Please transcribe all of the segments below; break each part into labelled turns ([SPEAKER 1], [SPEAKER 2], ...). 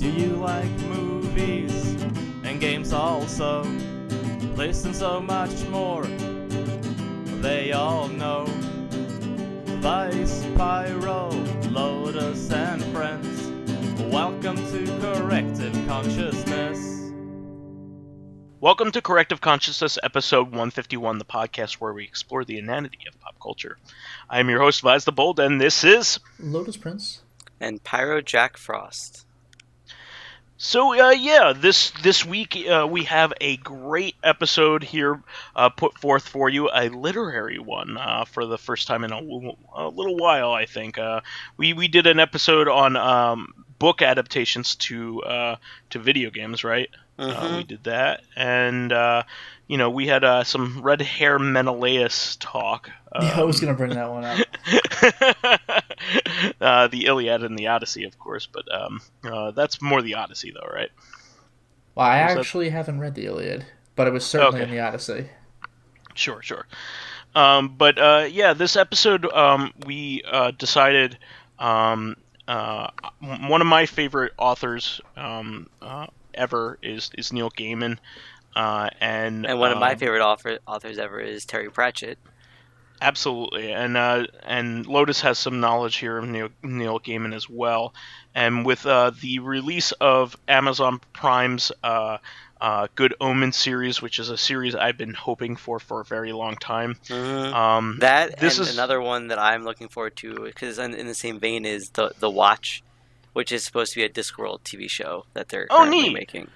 [SPEAKER 1] Do you like movies and games also? Listen, so much more they all know. Vice, Pyro, Lotus, and friends. Welcome to Corrective Consciousness.
[SPEAKER 2] Welcome to Corrective Consciousness, episode 151, the podcast where we explore the inanity of pop culture. I am your host, vysethebold, and this is
[SPEAKER 3] Lotus Prince
[SPEAKER 4] and PyroJackFrost.
[SPEAKER 2] So, this week we have a great episode here put forth for you, a literary one for the first time in a little while, I think. We did an episode on book adaptations to video games, right? We did that, and we had some Red Hair Menelaus talk.
[SPEAKER 3] I was going to bring that one
[SPEAKER 2] up. The Iliad and the Odyssey, of course, but that's more the Odyssey, though, right?
[SPEAKER 3] Well, I actually haven't read the Iliad, but it was certainly in the Odyssey.
[SPEAKER 2] Sure. This episode, we decided one of my favorite authors ever is Neil Gaiman, and
[SPEAKER 4] one of my favorite authors ever is Terry Pratchett.
[SPEAKER 2] Absolutely, and Lotus has some knowledge here of Neil Gaiman as well. And with the release of Amazon Prime's Good Omens series, which is a series I've been hoping for a very long time.
[SPEAKER 4] Mm-hmm. This is another one that I'm looking forward to, because in the same vein is the Watch, which is supposed to be a Discworld TV show that they're currently making.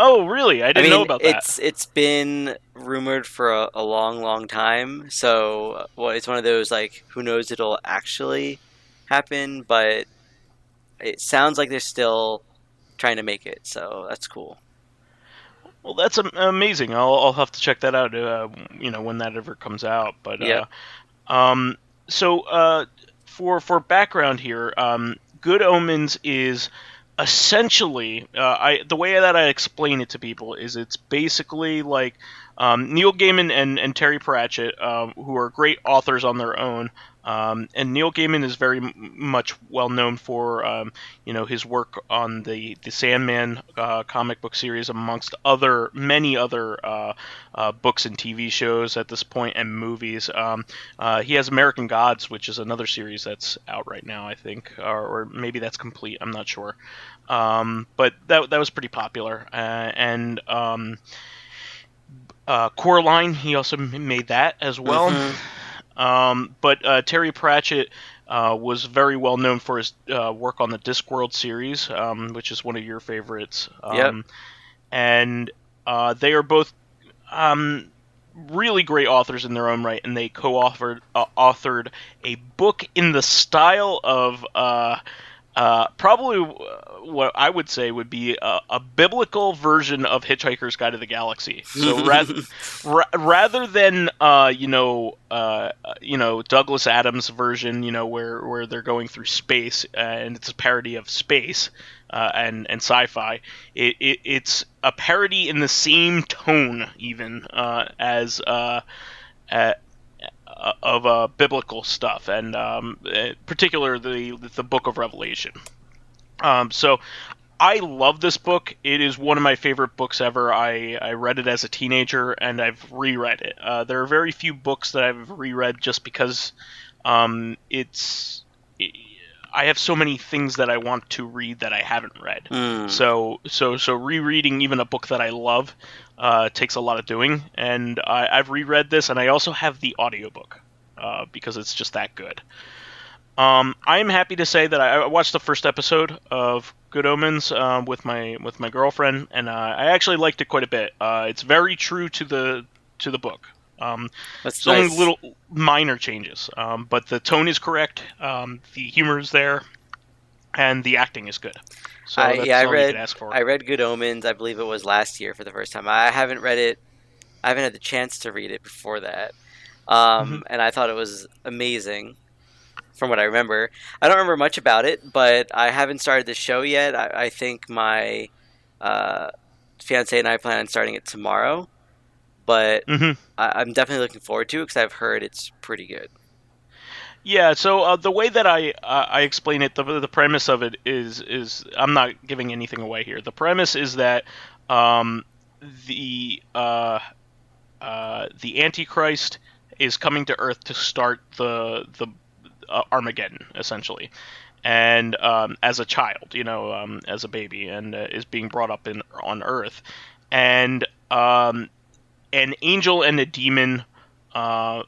[SPEAKER 2] Oh, really? I didn't know about that.
[SPEAKER 4] It's been rumored for a long, long time. So, it's one of those, like, who knows it'll actually happen, but it sounds like they're still trying to make it. So that's cool.
[SPEAKER 2] Well, that's amazing. I'll have to check that out. When that ever comes out. But for background here, Good Omens is essentially, the way that I explain it to people is it's basically like Neil Gaiman and Terry Pratchett, who are great authors on their own. And Neil Gaiman is very much well known for his work on the Sandman comic book series, amongst many other books and TV shows at this point, and movies. He has American Gods, which is another series that's out right now, I think, or maybe that's complete. I'm not sure, but that was pretty popular. And Coraline, he also made that as well. Mm-hmm. But Terry Pratchett was very well known for his work on the Discworld series, which is one of your favorites. And they are both really great authors in their own right, and they co-authored a book in the style of probably what I would say would be a biblical version of Hitchhiker's Guide to the Galaxy. So rather than Douglas Adams' version, where they're going through space and it's a parody of space and sci-fi, it's a parody in the same tone even as of biblical stuff, and particularly the Book of Revelation. So I love this book. It is one of my favorite books ever. I read it as a teenager, and I've reread it. There are very few books that I've reread just because I have so many things that I want to read that I haven't read. So rereading even a book that I love takes a lot of doing, and I've reread this, and I also have the audiobook because it's just that good. I am happy to say that I watched the first episode of Good Omens with my girlfriend, and I actually liked it quite a bit. It's very true to the book. It's only little minor changes, but the tone is correct, the humor is there, and the acting is good. So that's all you could ask for.
[SPEAKER 4] I read Good Omens, I believe it was last year for the first time. I haven't read it. I haven't had the chance to read it before that. And I thought it was amazing from what I remember. I don't remember much about it, but I haven't started the show yet. I think my fiance and I plan on starting it tomorrow. But I'm definitely looking forward to it because I've heard it's pretty good.
[SPEAKER 2] Yeah, so the way that I explain it, the premise of it is I'm not giving anything away here. The premise is that um, the the Antichrist is coming to Earth to start the Armageddon, essentially, and as a child, as a baby, and is being brought up on Earth, and an angel and a demon are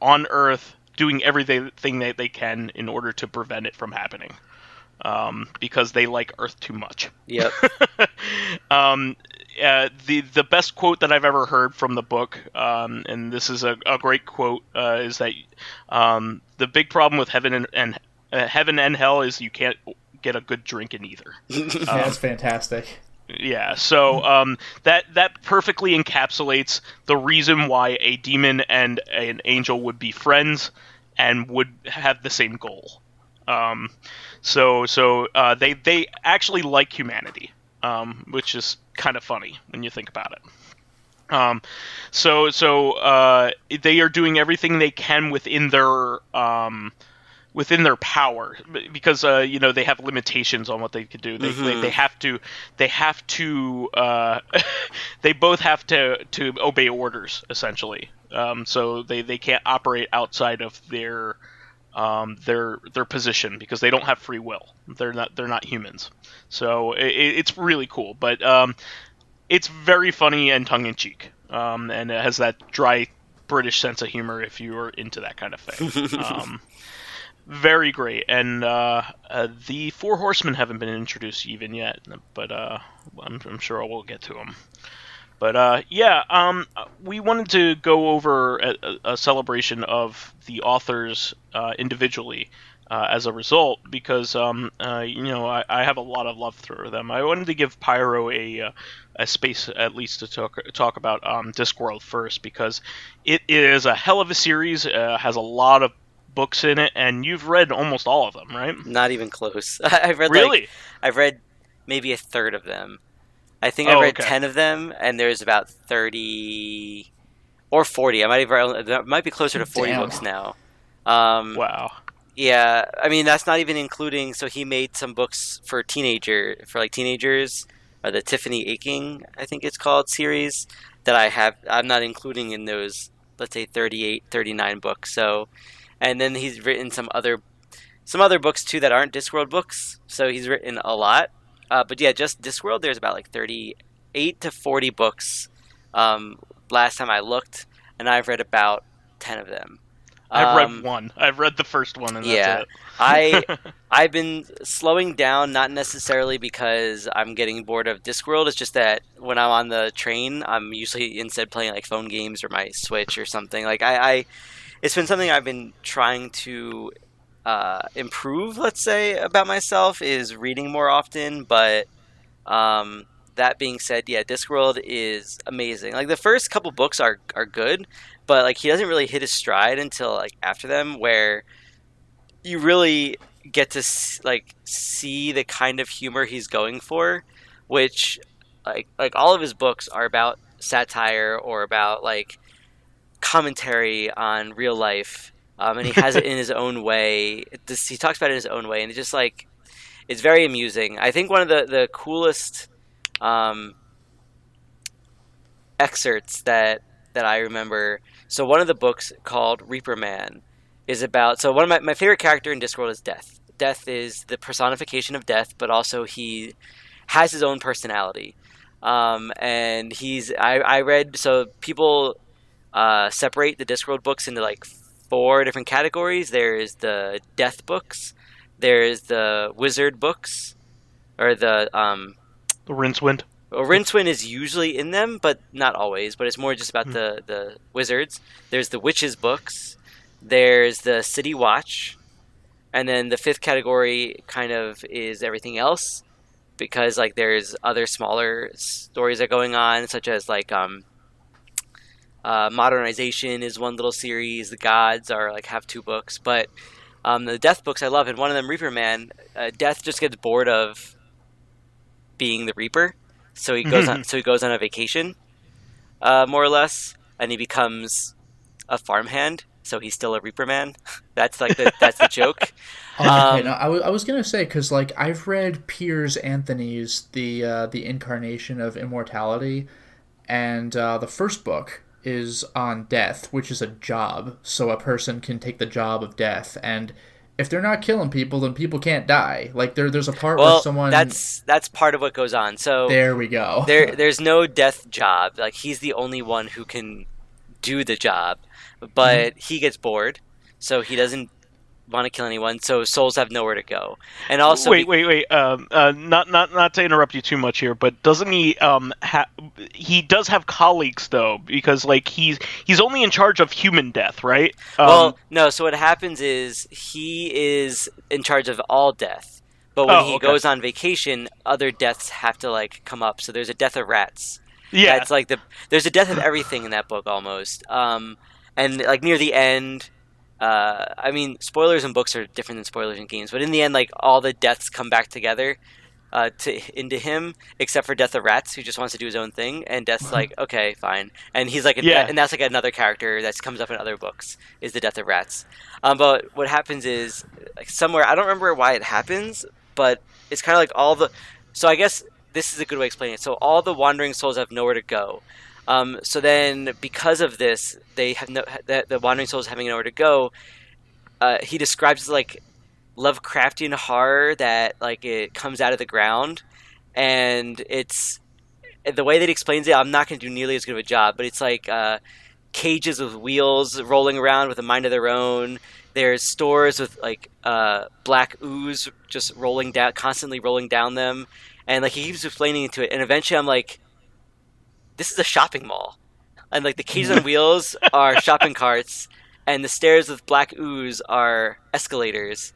[SPEAKER 2] on Earth doing everything that they can in order to prevent it from happening, because they like Earth too much.
[SPEAKER 4] Yep.
[SPEAKER 2] The best quote that I've ever heard from the book, and this is a great quote, is that the big problem with heaven and hell is you can't get a good drink in either.
[SPEAKER 3] That's fantastic.
[SPEAKER 2] Yeah, so that perfectly encapsulates the reason why a demon and an angel would be friends and would have the same goal. So they actually like humanity, which is kind of funny when you think about it. So they are doing everything they can within their power, because they have limitations on what they could do. They have to they both have to obey orders, essentially. So they can't operate outside of their position, because they don't have free will. They're not humans. So it's really cool, but it's very funny and tongue in cheek, and it has that dry British sense of humor if you are into that kind of thing. Very great, and the Four Horsemen haven't been introduced even yet, but I'm sure we'll get to them. But we wanted to go over a celebration of the authors individually as a result, because I have a lot of love for them. I wanted to give Pyro a space at least to talk about Discworld first, because it is a hell of a series. Has a lot of books in it, and you've read almost all of them, right?
[SPEAKER 4] Not even close. I've read
[SPEAKER 2] really.
[SPEAKER 4] I've read maybe a third of them. I think I read 10 of them, and there's about 30 or 40. There might be closer to 40 books now.
[SPEAKER 2] Wow.
[SPEAKER 4] Yeah, I mean that's not even including. So he made some books for teenagers, or the Tiffany Aching, I think it's called, series that I'm not including in those. Let's say 38, 39 books. So. And then he's written some other books too that aren't Discworld books. So he's written a lot. But yeah, just Discworld, there's about like 38 to 40 books. Last time I looked, and I've read about 10 of them.
[SPEAKER 2] I've read one. I've read the first one, and that's
[SPEAKER 4] it. I've been slowing down, not necessarily because I'm getting bored of Discworld. It's just that when I'm on the train, I'm usually instead playing like phone games or my Switch or something. Like it's been something I've been trying to improve, let's say, about myself, is reading more often. But that being said, yeah, Discworld is amazing. Like the first couple books are good, but like he doesn't really hit his stride until like after them, where you really get to see the kind of humor he's going for, which like all of his books are about satire or about like commentary on real life, and he has it in his own way. He talks about it in his own way, and it's just like it's very amusing. I think one of the coolest excerpts that I remember. So one of the books called Reaper Man is about. So one of my favorite character in Discworld is Death. Death is the personification of death, but also he has his own personality. And I read, so people separate the Discworld books into like 4 different categories. There is the death books, there is the wizard books, or the
[SPEAKER 2] Rincewind.
[SPEAKER 4] Well, Rincewind is usually in them, but not always. But it's more just about the wizards. There's the witches books. There's the City Watch, and then the 5th category kind of is everything else, because like there's other smaller stories that are going on, such as like Modernization is one little series. The Gods are like have 2 books, but the Death books I love, and one of them, Reaper Man. Death just gets bored of being the Reaper, so he goes on. So he goes on a vacation, more or less, and he becomes a farmhand. so he's still a Reaper man. That's like that's the joke.
[SPEAKER 3] Oh, okay, no, I was gonna say because like I've read Piers Anthony's the Incarnation of Immortality, and the first book is on death, which is a job, so a person can take the job of death, and if they're not killing people, then people can't die. Like there's a part where someone
[SPEAKER 4] that's part of what goes on. So
[SPEAKER 3] there we go.
[SPEAKER 4] there's no death job. Like he's the only one who can do the job, but he gets bored, so he doesn't want to kill anyone. So souls have nowhere to go. And also,
[SPEAKER 2] wait. Not to interrupt you too much here, but doesn't he? He does have colleagues though, because like he's only in charge of human death, right?
[SPEAKER 4] Well, no. So what happens is he is in charge of all death, but when he goes on vacation, other deaths have to like come up. So there's a death of rats.
[SPEAKER 2] Yeah,
[SPEAKER 4] it's like there's a death of everything in that book almost. And like near the end. I mean, spoilers in books are different than spoilers in games, but in the end, like all the deaths come back together into him, except for Death of Rats, who just wants to do his own thing, and Death's like, okay, fine, and he's like, and that's like another character that comes up in other books is the Death of Rats. But what happens is like somewhere I don't remember why it happens, but it's kind of like all the. So I guess this is a good way to explain it. So all the wandering souls have nowhere to go. So then, because of this, they have the wandering souls having nowhere to go. He describes like Lovecraftian horror that like it comes out of the ground, and it's the way that he explains it. I'm not going to do nearly as good of a job, but it's like cages with wheels rolling around with a mind of their own. There's stores with like black ooze just rolling down, constantly rolling down them, and like he keeps explaining into it, and eventually I'm like, this is a shopping mall, and like the cages on wheels are shopping carts, and the stairs with black ooze are escalators,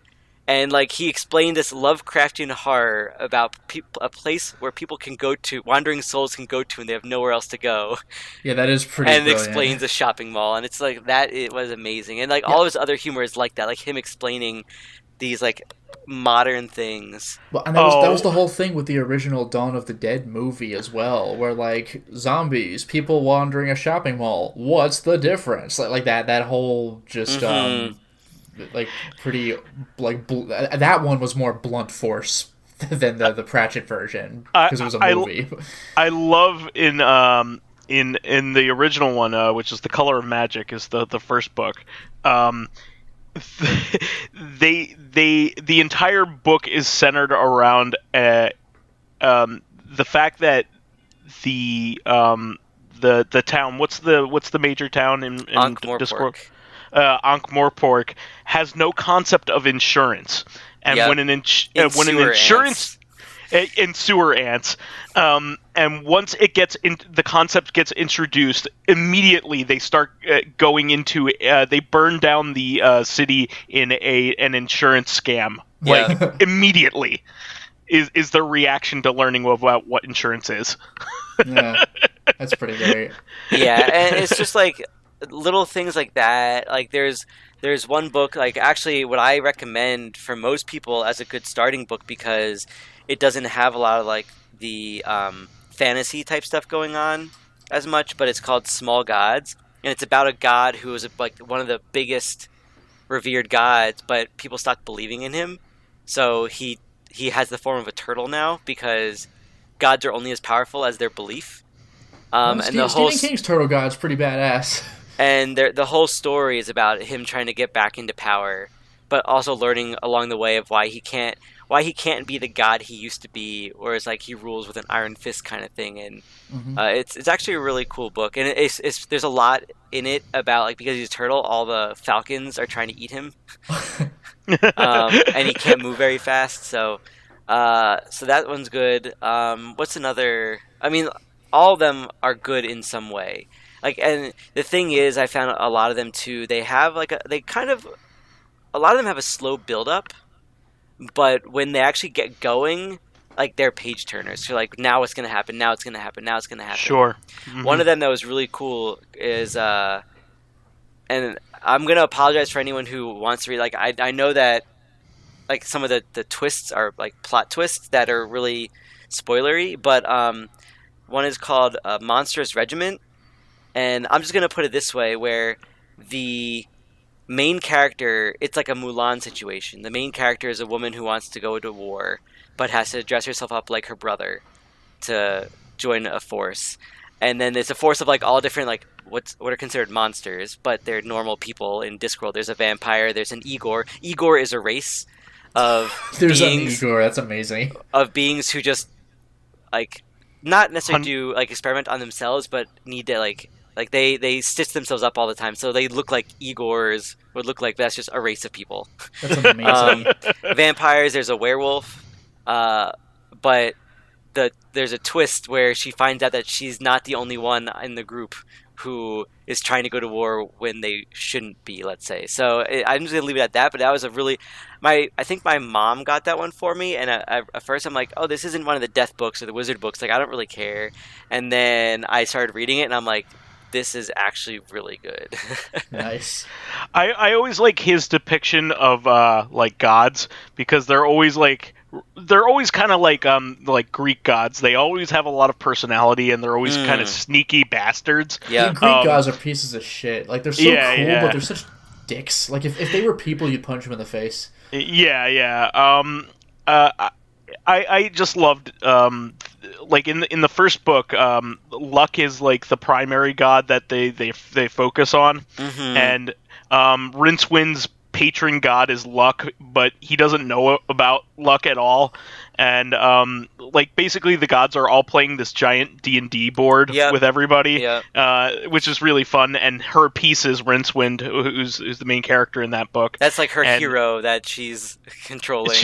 [SPEAKER 4] and like he explained this Lovecraftian horror about a place where people can go to, wandering souls can go to, and they have nowhere else to go.
[SPEAKER 3] Yeah, that is pretty.
[SPEAKER 4] And
[SPEAKER 3] brilliant.
[SPEAKER 4] Explains a shopping mall, and it's like that. It was amazing, and like all of his other humor is like that, like him explaining these like modern things.
[SPEAKER 3] Well, and that was the whole thing with the original Dawn of the Dead movie as well, where like zombies, people wandering a shopping mall. What's the difference? Like that whole just like pretty like that one was more blunt force than the Pratchett version because it was a movie.
[SPEAKER 2] I love in the original one, which is The Color of Magic, is the first book. The entire book is centered around the fact that the town, what's the major town in Discord? Ankh-Morpork has no concept of insurance, and when an insurance in sewer ants, and once it gets in, the concept gets introduced, immediately they start going into they burn down the city in an insurance scam. Like immediately is their reaction to learning about what insurance is.
[SPEAKER 3] Yeah, that's pretty great.
[SPEAKER 4] Yeah, and it's just like little things like that. Like there's one book, like actually what I recommend for most people as a good starting book, because it doesn't have a lot of like the fantasy type stuff going on as much, but it's called Small Gods, and it's about a god who is like one of the biggest revered gods, but people stopped believing in him, so he has the form of a turtle now because gods are only as powerful as their belief.
[SPEAKER 3] And Stephen King's turtle god's pretty badass.
[SPEAKER 4] And the whole story is about him trying to get back into power, but also learning along the way of why he can't be the god he used to be, or it's like he rules with an iron fist kind of thing. And it's actually a really cool book, and it's there's a lot in it about like, because he's a turtle, all the falcons are trying to eat him, and he can't move very fast. So that one's good. What's another? I mean, all of them are good in some way. Like, and the thing is, I found a lot of them too. They have like a lot of them have a slow build up, but when they actually get going, like they're page turners. So like, now it's gonna happen. Now it's gonna happen. Now it's gonna happen.
[SPEAKER 2] Sure.
[SPEAKER 4] One of them that was really cool is and I'm gonna apologize for anyone who wants to read. Like, I know that like some of the twists are like plot twists that are really spoilery, but one is called Monstrous Regiment. And I'm just going to put it this way, where the main character, it's like a Mulan situation. The main character is a woman who wants to go to war, but has to dress herself up like her brother to join a force. And then there's a force of like all different like what are considered monsters, but they're normal people in Discworld. There's a vampire. There's an Igor. Igor is a race of
[SPEAKER 3] There's
[SPEAKER 4] beings.
[SPEAKER 3] an Igor. That's amazing.
[SPEAKER 4] Of beings who just like not necessarily do like experiment on themselves, but need to like they stitch themselves up all the time, so they look like Igors would look like. That's just a race of people.
[SPEAKER 3] That's amazing.
[SPEAKER 4] Vampires. There's a werewolf, but there's a twist where she finds out that she's not the only one in the group who is trying to go to war when they shouldn't be, let's say. So I'm just gonna leave it at that. But that was a really, I think my mom got that one for me, and at first I'm like, oh, this isn't one of the death books or the wizard books. Like I don't really care. And then I started reading it, and I'm like, this is actually really good.
[SPEAKER 3] Nice.
[SPEAKER 2] I always like his depiction of like gods, because they're always kind of like Greek gods. They always have a lot of personality, and they're always kind of sneaky bastards.
[SPEAKER 4] Yeah,
[SPEAKER 3] The Greek gods are pieces of shit. Like they're so cool, but they're such dicks. Like if they were people, you'd punch them in the face.
[SPEAKER 2] Yeah. I just loved like in the first book, Luck is like the primary god that they focus on, and Rincewind's patron god is Luck, but he doesn't know about Luck at all. And like basically the gods are all playing this giant D&D board with everybody, which is really fun. And her piece is Rincewind, who's the main character in that book.
[SPEAKER 4] That's like her hero that she's controlling.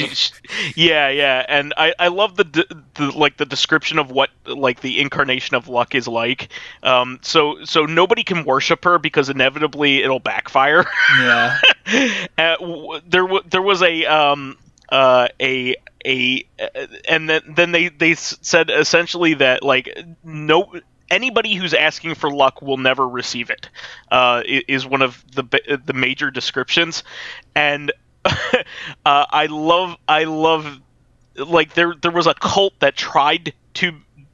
[SPEAKER 2] Yeah. And I love the description of what like the incarnation of Luck is like. So nobody can worship her because inevitably it'll backfire. Yeah. There was and then they said essentially that like anybody who's asking for luck will never receive it, is one of the major descriptions. And I love like there was a cult that tried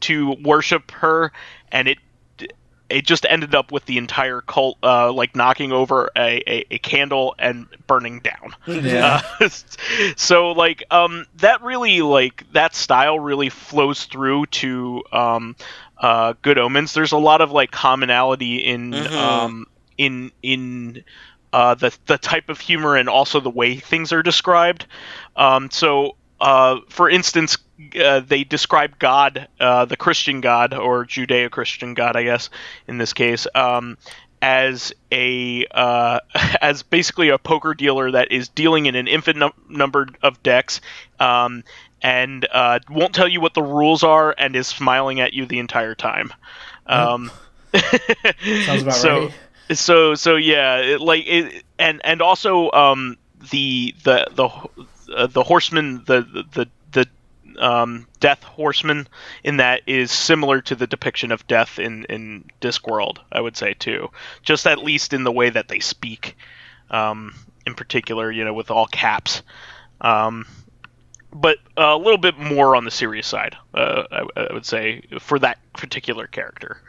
[SPEAKER 2] to worship her, and it just ended up with the entire cult like knocking over a candle and burning down. Yeah. So like that really like that style really flows through to Good Omens. There's a lot of like commonality in the type of humor and also the way things are described. So for instance, they describe God, the Christian God, or Judeo-Christian God, I guess, in this case, as as basically a poker dealer that is dealing in an infinite number of decks, and won't tell you what the rules are, and is smiling at you the entire time.
[SPEAKER 3] Sounds about right.
[SPEAKER 2] So yeah, and also the horseman, the death horseman in that is similar to the depiction of death in Discworld, I would say too. Just at least in the way that they speak, in particular, with all caps. But a little bit more on the serious side, I would say, for that particular character.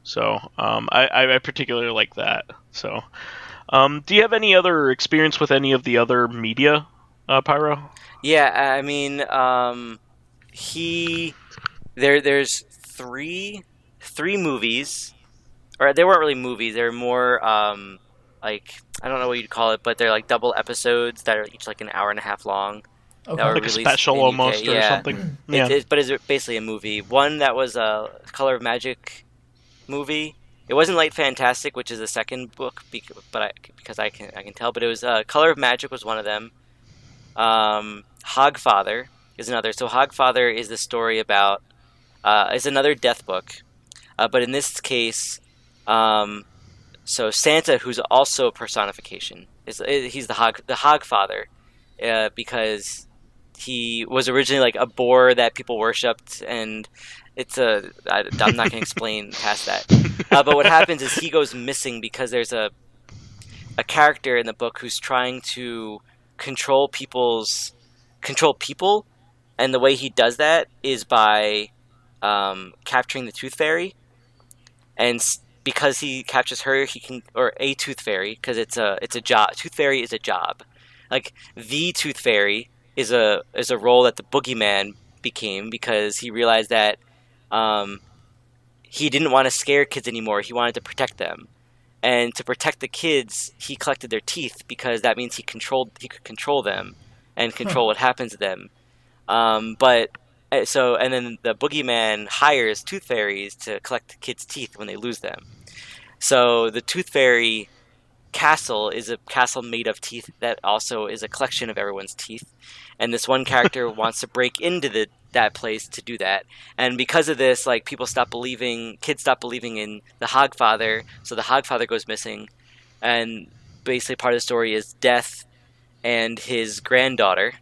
[SPEAKER 2] So I particularly like that. So, do you have any other experience with any of the other media, Pyro?
[SPEAKER 4] Yeah, I mean, there's three movies, or they weren't really movies. They're more like, I don't know what you'd call it, but they're like double episodes that are each like an hour and a half long.
[SPEAKER 3] Okay.
[SPEAKER 4] That were
[SPEAKER 2] like a special almost, or something. Yeah.
[SPEAKER 4] But it's basically a movie. One that was a Color of Magic movie. It wasn't Light Fantastic, which is the second book, because I can tell. But it was Color of Magic was one of them. Hogfather is another. So Hogfather is the story about is another death book, but in this case, so Santa, who's also a personification, he's the Hogfather, because he was originally like a boar that people worshipped, and I'm not going to explain past that. But what happens is he goes missing because there's a character in the book who's trying to control people, and the way he does that is by capturing the Tooth Fairy, and because he captures her, he can, or a tooth fairy, because it's a job. Tooth fairy is a job. Like the tooth fairy is a role that the boogeyman became because he realized that he didn't want to scare kids anymore. He wanted to protect them, and to protect the kids, he collected their teeth because that means he could control them and control what happens to them. And then the boogeyman hires tooth fairies to collect the kids' teeth when they lose them. So the tooth fairy castle is a castle made of teeth that also is a collection of everyone's teeth. And this one character wants to break into that place to do that. And because of this, like, kids stop believing in the Hogfather, so the Hogfather goes missing. And basically part of the story is Death and his granddaughter,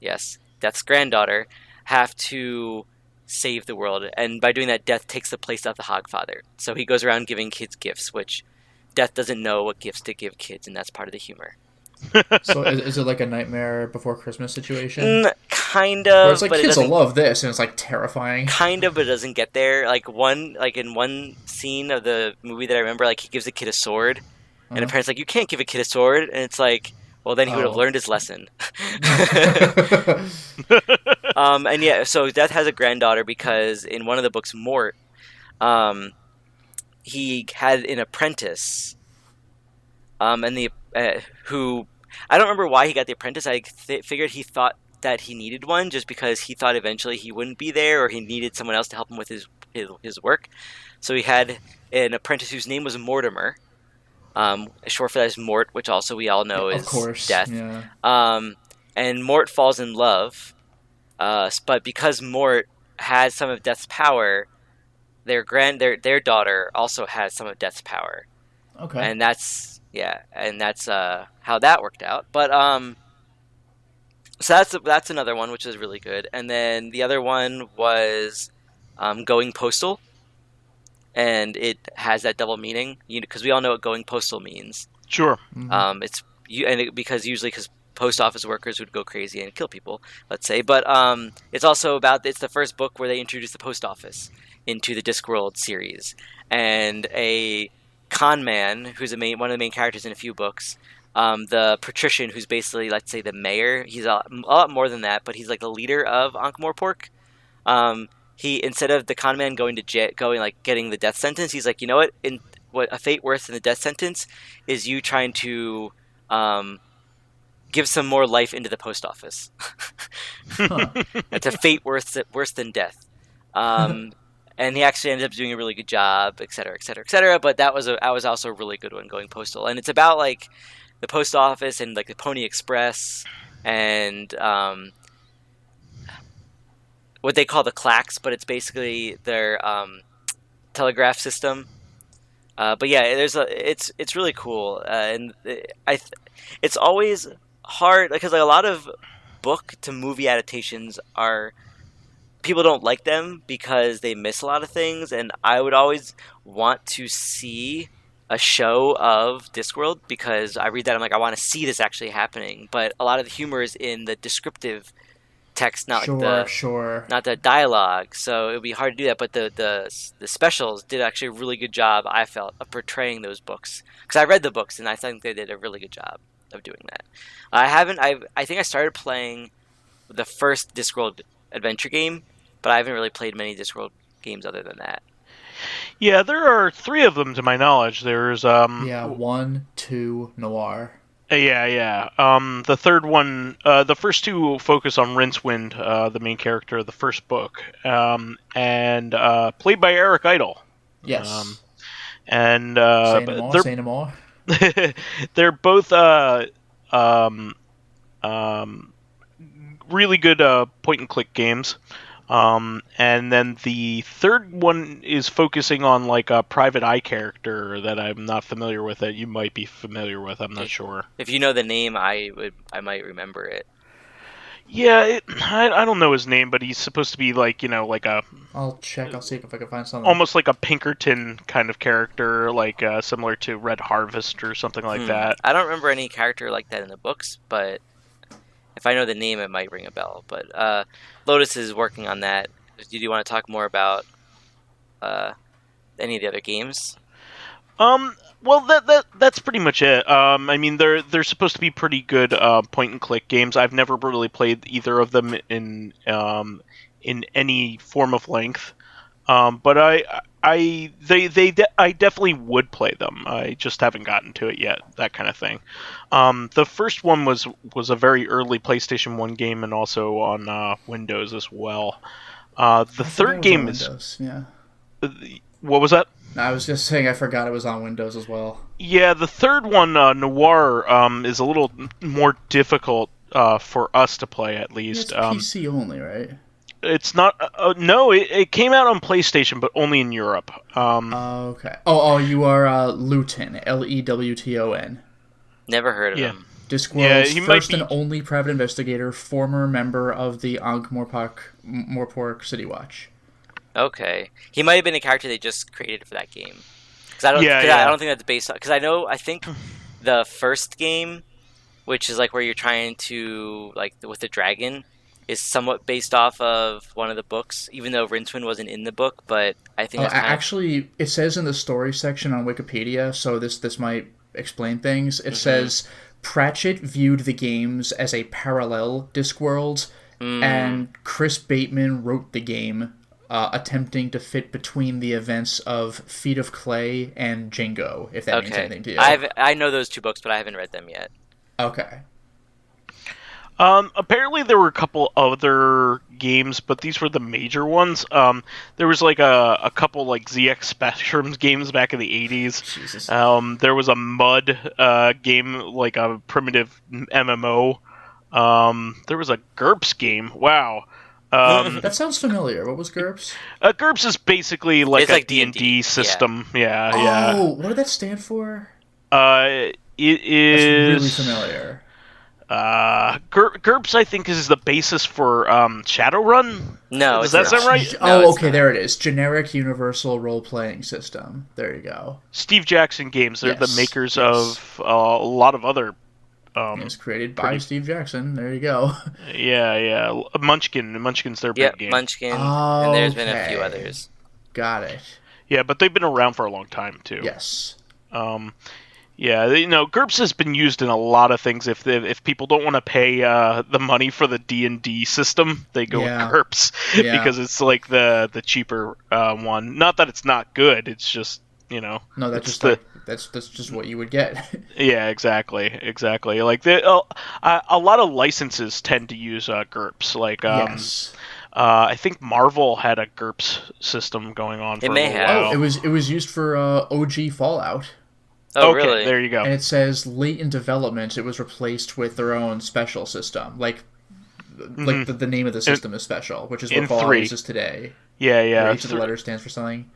[SPEAKER 4] yes, Death's granddaughter, have to save the world. And by doing that, Death takes the place of the Hogfather. So he goes around giving kids gifts, which Death doesn't know what gifts to give kids, and that's part of the humor.
[SPEAKER 3] So is it like a Nightmare Before Christmas situation?
[SPEAKER 4] Kind
[SPEAKER 3] Where
[SPEAKER 4] of.
[SPEAKER 3] it's like,
[SPEAKER 4] but
[SPEAKER 3] kids will love this, and it's like terrifying.
[SPEAKER 4] Kind of, but it doesn't get there. In one scene of the movie that I remember, like, he gives a kid a sword, and the parent's like, "You can't give a kid a sword," and it's like, well, then he would have learned his lesson. And yeah, so Death has a granddaughter because in one of the books, Mort, he had an apprentice, who, I don't remember why he got the apprentice. I figured he thought that he needed one just because he thought eventually he wouldn't be there, or he needed someone else to help him with his work. So he had an apprentice whose name was Mortimer. Short for that is Mort, which also we all know is, of course, Death. Yeah. And Mort falls in love, but because Mort has some of Death's power, their daughter also has some of Death's power. Okay. And that's how that worked out. But so that's another one which is really good. And then the other one was Going Postal. And it has that double meaning, because we all know what going postal means.
[SPEAKER 2] Sure.
[SPEAKER 4] Mm-hmm. Because post office workers would go crazy and kill people, let's say. But it's also it's the first book where they introduced the post office into the Discworld series, and a con man who's one of the main characters in a few books. The patrician, who's basically, let's say, the mayor. He's a lot more than that, but he's like the leader of Ankh-Morpork. He, instead of the con man going to getting the death sentence, he's like, you know what? What a fate worse than the death sentence is you trying to give some more life into the post office. It's a fate worse than death. And he actually ended up doing a really good job, et cetera, et cetera, et cetera. But that was also a really good one, Going Postal, and it's about like the post office and like the Pony Express and what they call the clacks, but it's basically their telegraph system. But yeah, it's really cool, and it's always hard because like a lot of book to movie adaptations people don't like them because they miss a lot of things, and I would always want to see a show of Discworld because I read that, I'm like, I want to see this actually happening, but a lot of the humor is in the descriptive text, not the dialogue, so it would be hard to do that. But the specials did actually a really good job, I felt, of portraying those books, because I read the books and I think they did a really good job of doing that. I think I started playing the first Discworld adventure game, but I haven't really played many Discworld games other than that.
[SPEAKER 2] Yeah, there are 3 of them to my knowledge. There's
[SPEAKER 3] 1, 2, Noir.
[SPEAKER 2] Yeah. The third one, the first 2 focus on Rincewind, the main character of the first book, and played by Eric Idle.
[SPEAKER 3] Yes.
[SPEAKER 2] And
[SPEAKER 3] say no more.
[SPEAKER 2] They're both really good point and click games. And then the third one is focusing on like a private eye character that I'm not familiar with, that you might be familiar with. I'm not sure.
[SPEAKER 4] If you know the name, I might remember it.
[SPEAKER 2] Yeah, I don't know his name, but he's supposed to be like, like a...
[SPEAKER 3] I'll check, I'll see if I can find something.
[SPEAKER 2] Almost like a Pinkerton kind of character, like similar to Red Harvest or something like that.
[SPEAKER 4] I don't remember any character like that in the books, but if I know the name, it might ring a bell. But Lotus is working on that. Do you want to talk more about any of the other games?
[SPEAKER 2] Well, that's pretty much it. I mean, they're supposed to be pretty good point and click games. I've never really played either of them in any form of length. But I definitely would play them. I just haven't gotten to it yet. That kind of thing. The first one was a very early PlayStation 1 game, and also on Windows as well. The third game is
[SPEAKER 3] Windows. Yeah.
[SPEAKER 2] What was that?
[SPEAKER 3] I was just saying I forgot it was on Windows as well.
[SPEAKER 2] Yeah, the third one, Noir, is a little more difficult for us to play, at least.
[SPEAKER 3] It's PC only, right?
[SPEAKER 2] It's not. No, it came out on PlayStation, but only in Europe.
[SPEAKER 3] Okay. Oh, you are Lewton, Lewton.
[SPEAKER 4] Never heard of him.
[SPEAKER 3] Discworld's first and only private investigator, former member of the Ankh-Morpork City Watch.
[SPEAKER 4] Okay, he might have been a character they just created for that game. Because I don't think that's based on. Because I think the first game, which is like where you're trying to with the dragon, is somewhat based off of one of the books. Even though Rincewind wasn't in the book, but I think
[SPEAKER 3] actually it says in the story section on Wikipedia. So this might explain things. It says Pratchett viewed the games as a parallel Discworld, and Chris Bateman wrote the game. Attempting to fit between the events of Feet of Clay and Jingo, if that means anything to you.
[SPEAKER 4] I know those two books, but I haven't read them yet.
[SPEAKER 3] Okay.
[SPEAKER 2] Apparently there were a couple other games, but these were the major ones. There was like a couple like ZX Spectrum games back in the 80s.
[SPEAKER 3] Jesus.
[SPEAKER 2] There was a Mud game, like a primitive MMO. There was a GURPS game. Wow.
[SPEAKER 3] That sounds familiar. What was GURPS?
[SPEAKER 2] GURPS is basically like
[SPEAKER 4] it's
[SPEAKER 2] a
[SPEAKER 4] like
[SPEAKER 2] D&D system. Yeah.
[SPEAKER 3] Oh, what did that stand for?
[SPEAKER 2] It is...
[SPEAKER 3] That's really familiar.
[SPEAKER 2] GURPS, I think, is the basis for Shadowrun?
[SPEAKER 4] No,
[SPEAKER 2] does that sound right?
[SPEAKER 3] No, okay, there it is. Generic Universal Role-Playing System. There you go.
[SPEAKER 2] Steve Jackson Games. They're the makers of a lot of other...
[SPEAKER 3] it was created by Steve Jackson. There you go.
[SPEAKER 2] Yeah. Munchkin's their big game.
[SPEAKER 4] Munchkin, and there's been a few others.
[SPEAKER 3] Got it.
[SPEAKER 2] Yeah, but they've been around for a long time, too.
[SPEAKER 3] Yes.
[SPEAKER 2] Yeah, GURPS has been used in a lot of things. If people don't want to pay the money for the D&D system, they go with GURPS because it's like the cheaper one. Not that it's not good. It's just no.
[SPEAKER 3] That's just what you would get.
[SPEAKER 2] Yeah, exactly. Like a lot of licenses tend to use GURPS. Like
[SPEAKER 3] yes.
[SPEAKER 2] I think Marvel had a GURPS system going on. For
[SPEAKER 4] it may
[SPEAKER 2] a
[SPEAKER 4] have.
[SPEAKER 2] while.
[SPEAKER 3] It was used for OG Fallout.
[SPEAKER 4] Oh,
[SPEAKER 2] okay,
[SPEAKER 4] really?
[SPEAKER 2] There you go.
[SPEAKER 3] And it says late in development, it was replaced with their own special system. Like the name of the system is special, which is what Fallout uses today.
[SPEAKER 2] Yeah.
[SPEAKER 3] Where each of the letters stands for something.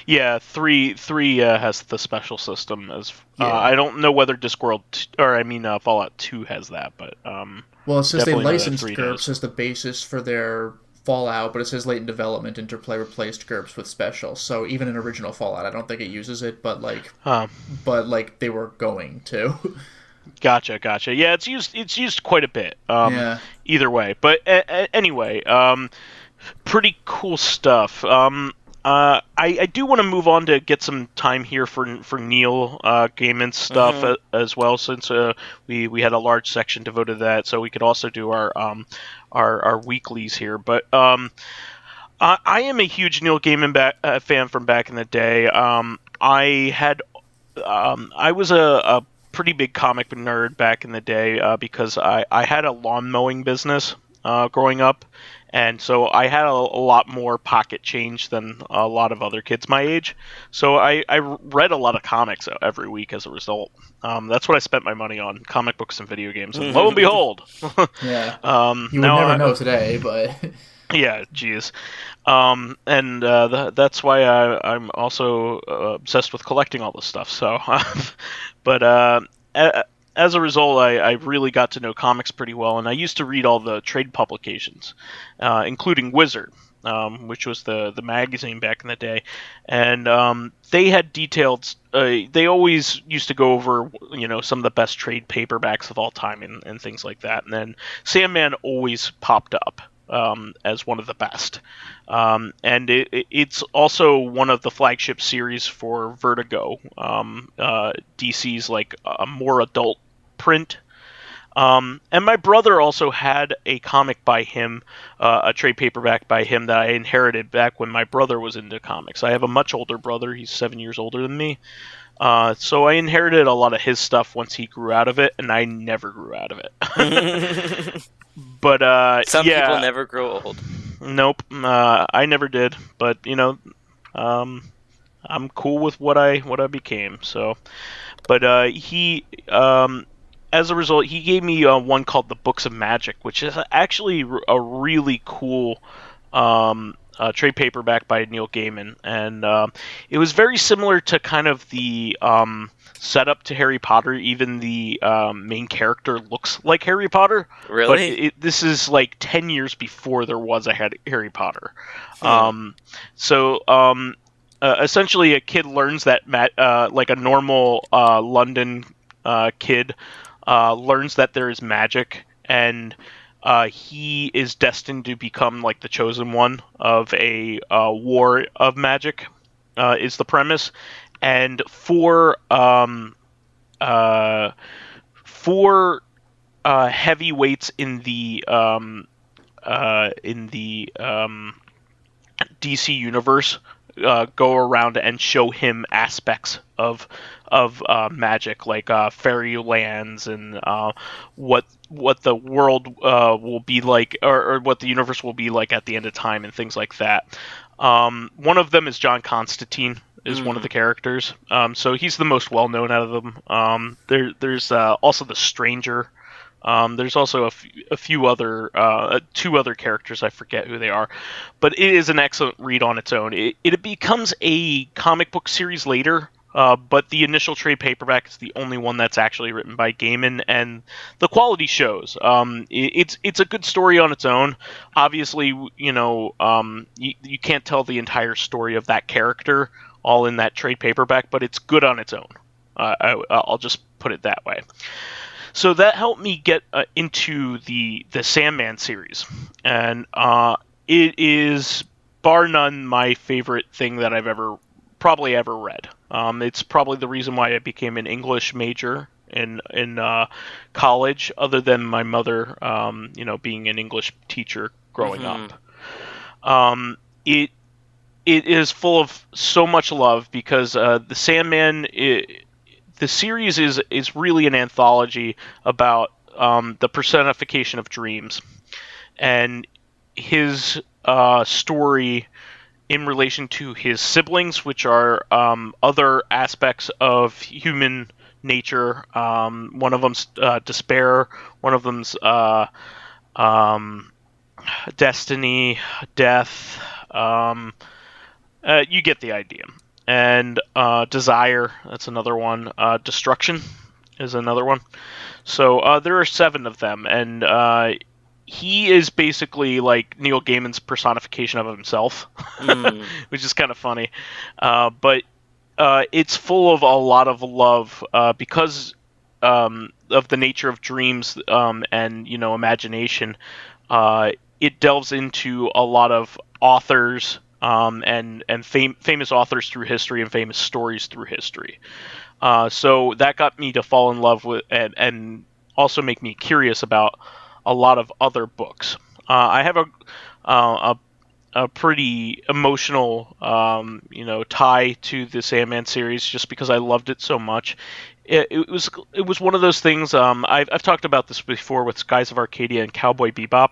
[SPEAKER 2] Yeah, 3 has the special system. I don't know whether Fallout 2 has that, but
[SPEAKER 3] well, it says they licensed GURPS as the basis for their Fallout, but it says late in development, Interplay replaced GURPS with special. So even in original Fallout, I don't think it uses it, but they were going to. Gotcha.
[SPEAKER 2] Yeah, it's used quite a bit. Either way, but anyway, pretty cool stuff. I do want to move on to get some time here for Neil Gaiman stuff as well, since we had a large section devoted to that, so we could also do our weeklies here. But I am a huge Neil Gaiman fan from back in the day. I was a pretty big comic nerd back in the day because I had a lawn mowing business growing up. And so I had a lot more pocket change than a lot of other kids my age. So I read a lot of comics every week as a result. That's what I spent my money on, comic books and video games. And lo and behold.
[SPEAKER 3] Yeah. You would never know today, but...
[SPEAKER 2] Yeah, geez. That's why I'm also obsessed with collecting all this stuff. So, but... as a result, I really got to know comics pretty well, and I used to read all the trade publications, including Wizard, which was the magazine back in the day. And they had detailed... they always used to go over, some of the best trade paperbacks of all time and things like that. And then Sandman always popped up. as one of the best. And it's also one of the flagship series for Vertigo, DC's like a more adult print. And my brother also had a comic by him, a trade paperback by him that I inherited back when my brother was into comics. I have a much older brother. He's 7 years older than me. So I inherited a lot of his stuff once he grew out of it, and I never grew out of it. But
[SPEAKER 4] Some
[SPEAKER 2] yeah,
[SPEAKER 4] people never grow old.
[SPEAKER 2] Nope, I never did. But I'm cool with what I became. So, but he as a result, he gave me one called the Books of Magic, which is actually a really cool trade paperback by Neil Gaiman, and it was very similar to kind of the setup to Harry Potter. Even the main character looks like Harry Potter.
[SPEAKER 4] Really?
[SPEAKER 2] But this is like 10 years before there was a Harry Potter. Essentially, a kid learns that like a normal London kid learns that there is magic, and he is destined to become like the chosen one of a war of magic, is the premise. And four heavyweights in the DC universe go around and show him aspects of magic, like fairylands and what the world will be like, or what the universe will be like at the end of time, and things like that. One of them is John Constantine, is one of the characters. So he's the most well known out of them. There's also the Stranger. There's also a few other two other characters. I forget who they are, but it is an excellent read on its own. It becomes a comic book series later, but the initial trade paperback is the only one that's actually written by Gaiman, and the quality shows. It's a good story on its own. Obviously, you can't tell the entire story of that character all in that trade paperback, but it's good on its own. I'll just put it that way. So that helped me get into the Sandman series, and it is bar none my favorite thing that I've probably ever read. It's probably the reason why I became an English major in college, other than my mother, being an English teacher growing up. It is full of so much love because the Sandman. The series is really an anthology about the personification of dreams, and his story in relation to his siblings, which are other aspects of human nature. One of them's despair, one of them's destiny, death. You get the idea. And desire, that's another one. Destruction is another one. So there are 7 of them, and he is basically like Neil Gaiman's personification of himself, which is kind of funny. But it's full of a lot of love because of the nature of dreams and imagination. It delves into a lot of authors. And famous authors through history and famous stories through history. So that got me to fall in love with and also make me curious about a lot of other books. I have a pretty emotional tie to the Sandman series just because I loved it so much. It was one of those things. I've talked about this before with Skies of Arcadia and Cowboy Bebop.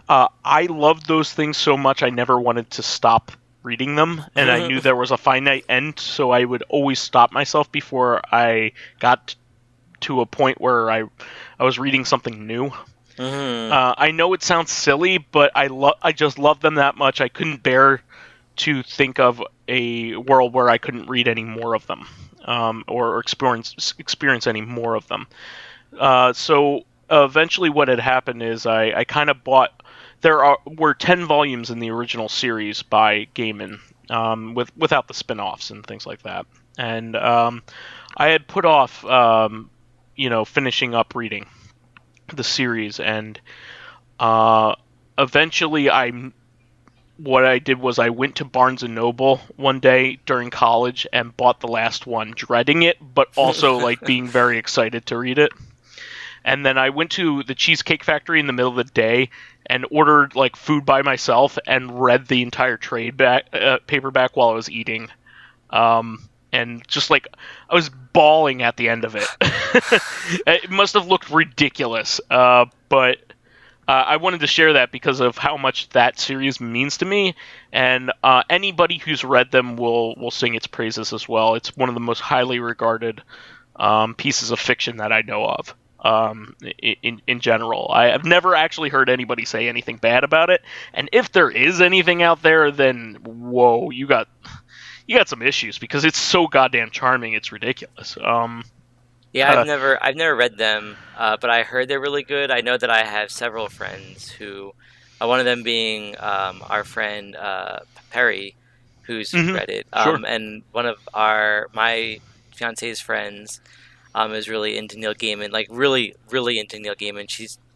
[SPEAKER 2] I loved those things so much I never wanted to stop reading them, and I knew there was a finite end, so I would always stop myself before I got to a point where I was reading something new. I know it sounds silly, but I just love them that much. I couldn't bear to think of a world where I couldn't read any more of them, or experience any more of them. So eventually what had happened is I kind of bought... were 10 volumes in the original series by Gaiman, without the spin-offs and things like that. And I had put off, finishing up reading the series, and Eventually, what I did was I went to Barnes and Noble one day during college and bought the last one, dreading it, but also like being very excited to read it. And then I went to the Cheesecake Factory in the middle of the day and ordered like food by myself and read the entire paperback while I was eating. And just like I was bawling at the end of it. It must have looked ridiculous, but I wanted to share that because of how much that series means to me, and anybody who's read them will sing its praises as well. It's one of the most highly regarded pieces of fiction that I know of. In general, I have never actually heard anybody say anything bad about it, and if there is anything out there, then whoa, you got some issues, because it's so goddamn charming. It's ridiculous.
[SPEAKER 4] Yeah, I've never read them, but I heard they're really good. I know that I have several friends who, one of them being our friend Perry, who's read it,
[SPEAKER 2] Sure.
[SPEAKER 4] and one of my fiance's friends is really into Neil Gaiman, like really, really into Neil Gaiman.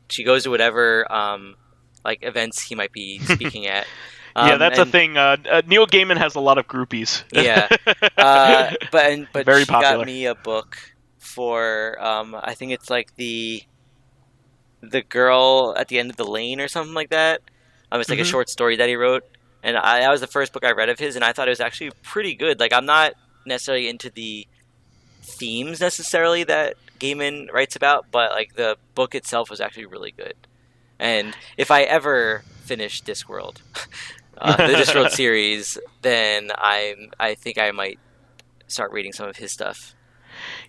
[SPEAKER 4] She goes to whatever like events he might be speaking at.
[SPEAKER 2] Yeah, that's a thing. Neil Gaiman has a lot of groupies.
[SPEAKER 4] Yeah, but
[SPEAKER 2] Very
[SPEAKER 4] she
[SPEAKER 2] popular.
[SPEAKER 4] got me a book for I think it's like the girl at the end of the lane or something like that. It's like a short story that he wrote, and that was the first book I read of his, and I thought it was actually pretty good. Like, I'm not necessarily into the themes necessarily that Gaiman writes about, but like the book itself was actually really good. And if I ever finish Discworld, the Discworld series, then I think I might start reading some of his stuff.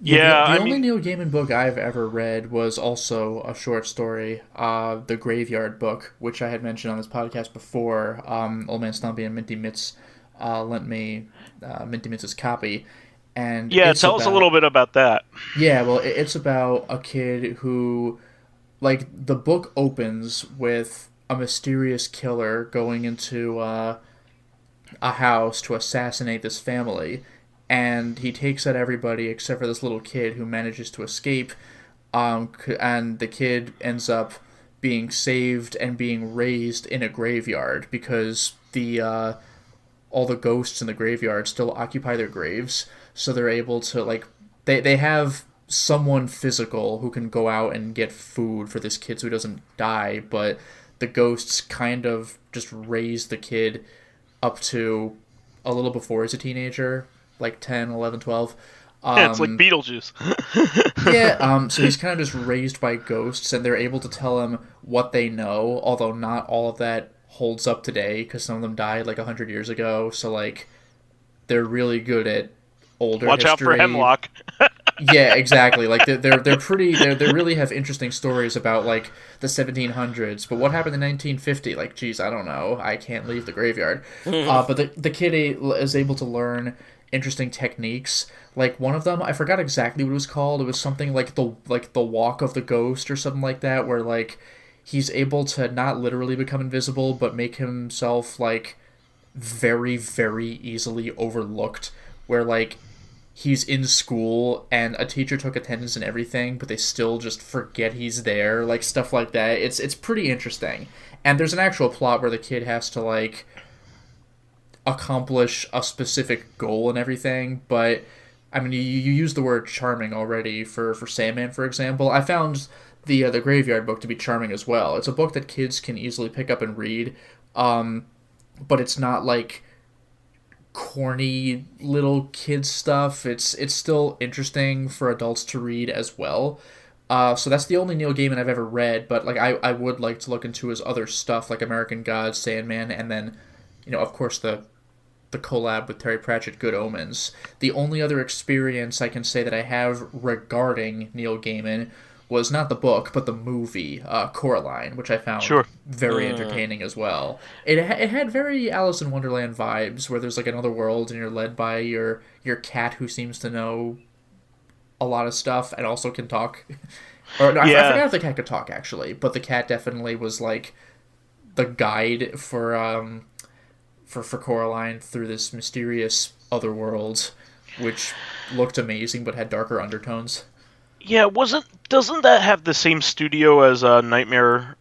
[SPEAKER 3] Yeah, the only Neil Gaiman book I've ever read was also a short story, The Graveyard Book, which I had mentioned on this podcast before. Old Man Stumpy and Minty Mitz lent me Minty Mitz's copy. And
[SPEAKER 2] yeah, tell us a little bit about that.
[SPEAKER 3] Yeah, well, it's about a kid who, like, the book opens with a mysterious killer going into a house to assassinate this family, and he takes out everybody except for this little kid who manages to escape, and the kid ends up being saved and being raised in a graveyard because all the ghosts in the graveyard still occupy their graves, so they're able to, like, they have someone physical who can go out and get food for this kid so he doesn't die, but the ghosts kind of just raise the kid up to a little before he's a teenager, like 10, 11, 12.
[SPEAKER 2] Yeah, it's like Beetlejuice.
[SPEAKER 3] Yeah, so he's kind of just raised by ghosts, and they're able to tell him what they know, although not all of that holds up today, because some of them died like 100 years ago, so like they're really good at older
[SPEAKER 2] Watch
[SPEAKER 3] history.
[SPEAKER 2] out for Hemlock.
[SPEAKER 3] Yeah, exactly. Like they're pretty. They really have interesting stories about like the 1700s. But what happened in 1950? Like, geez, I don't know. I can't leave the graveyard. But the kid is able to learn interesting techniques. Like one of them, I forgot exactly what it was called. It was something like the walk of the ghost or something like that, where like he's able to not literally become invisible, but make himself like very, very easily overlooked. Where like he's in school and a teacher took attendance and everything, but they still just forget he's there, like stuff like that. It's pretty interesting. And there's an actual plot where the kid has to like accomplish a specific goal and everything, but I mean, you used the word charming already for Sandman, for example. I found the Graveyard Book to be charming as well. It's a book that kids can easily pick up and read, but it's not like corny little kid stuff. It's still interesting for adults to read as well. So that's the only Neil Gaiman I've ever read, but like I would like to look into his other stuff, like American Gods, Sandman, and then, of course the collab with Terry Pratchett, Good Omens. The only other experience I can say that I have regarding Neil Gaiman was not the book, but the movie, Coraline, which I found very entertaining as well. It had very Alice in Wonderland vibes, where there's like another world and you're led by your cat who seems to know a lot of stuff and also can talk. Or no, I forgot if the cat could talk, actually, but the cat definitely was like the guide for Coraline through this mysterious other world, which looked amazing but had darker undertones.
[SPEAKER 2] Yeah, doesn't that have the same studio as Nightmare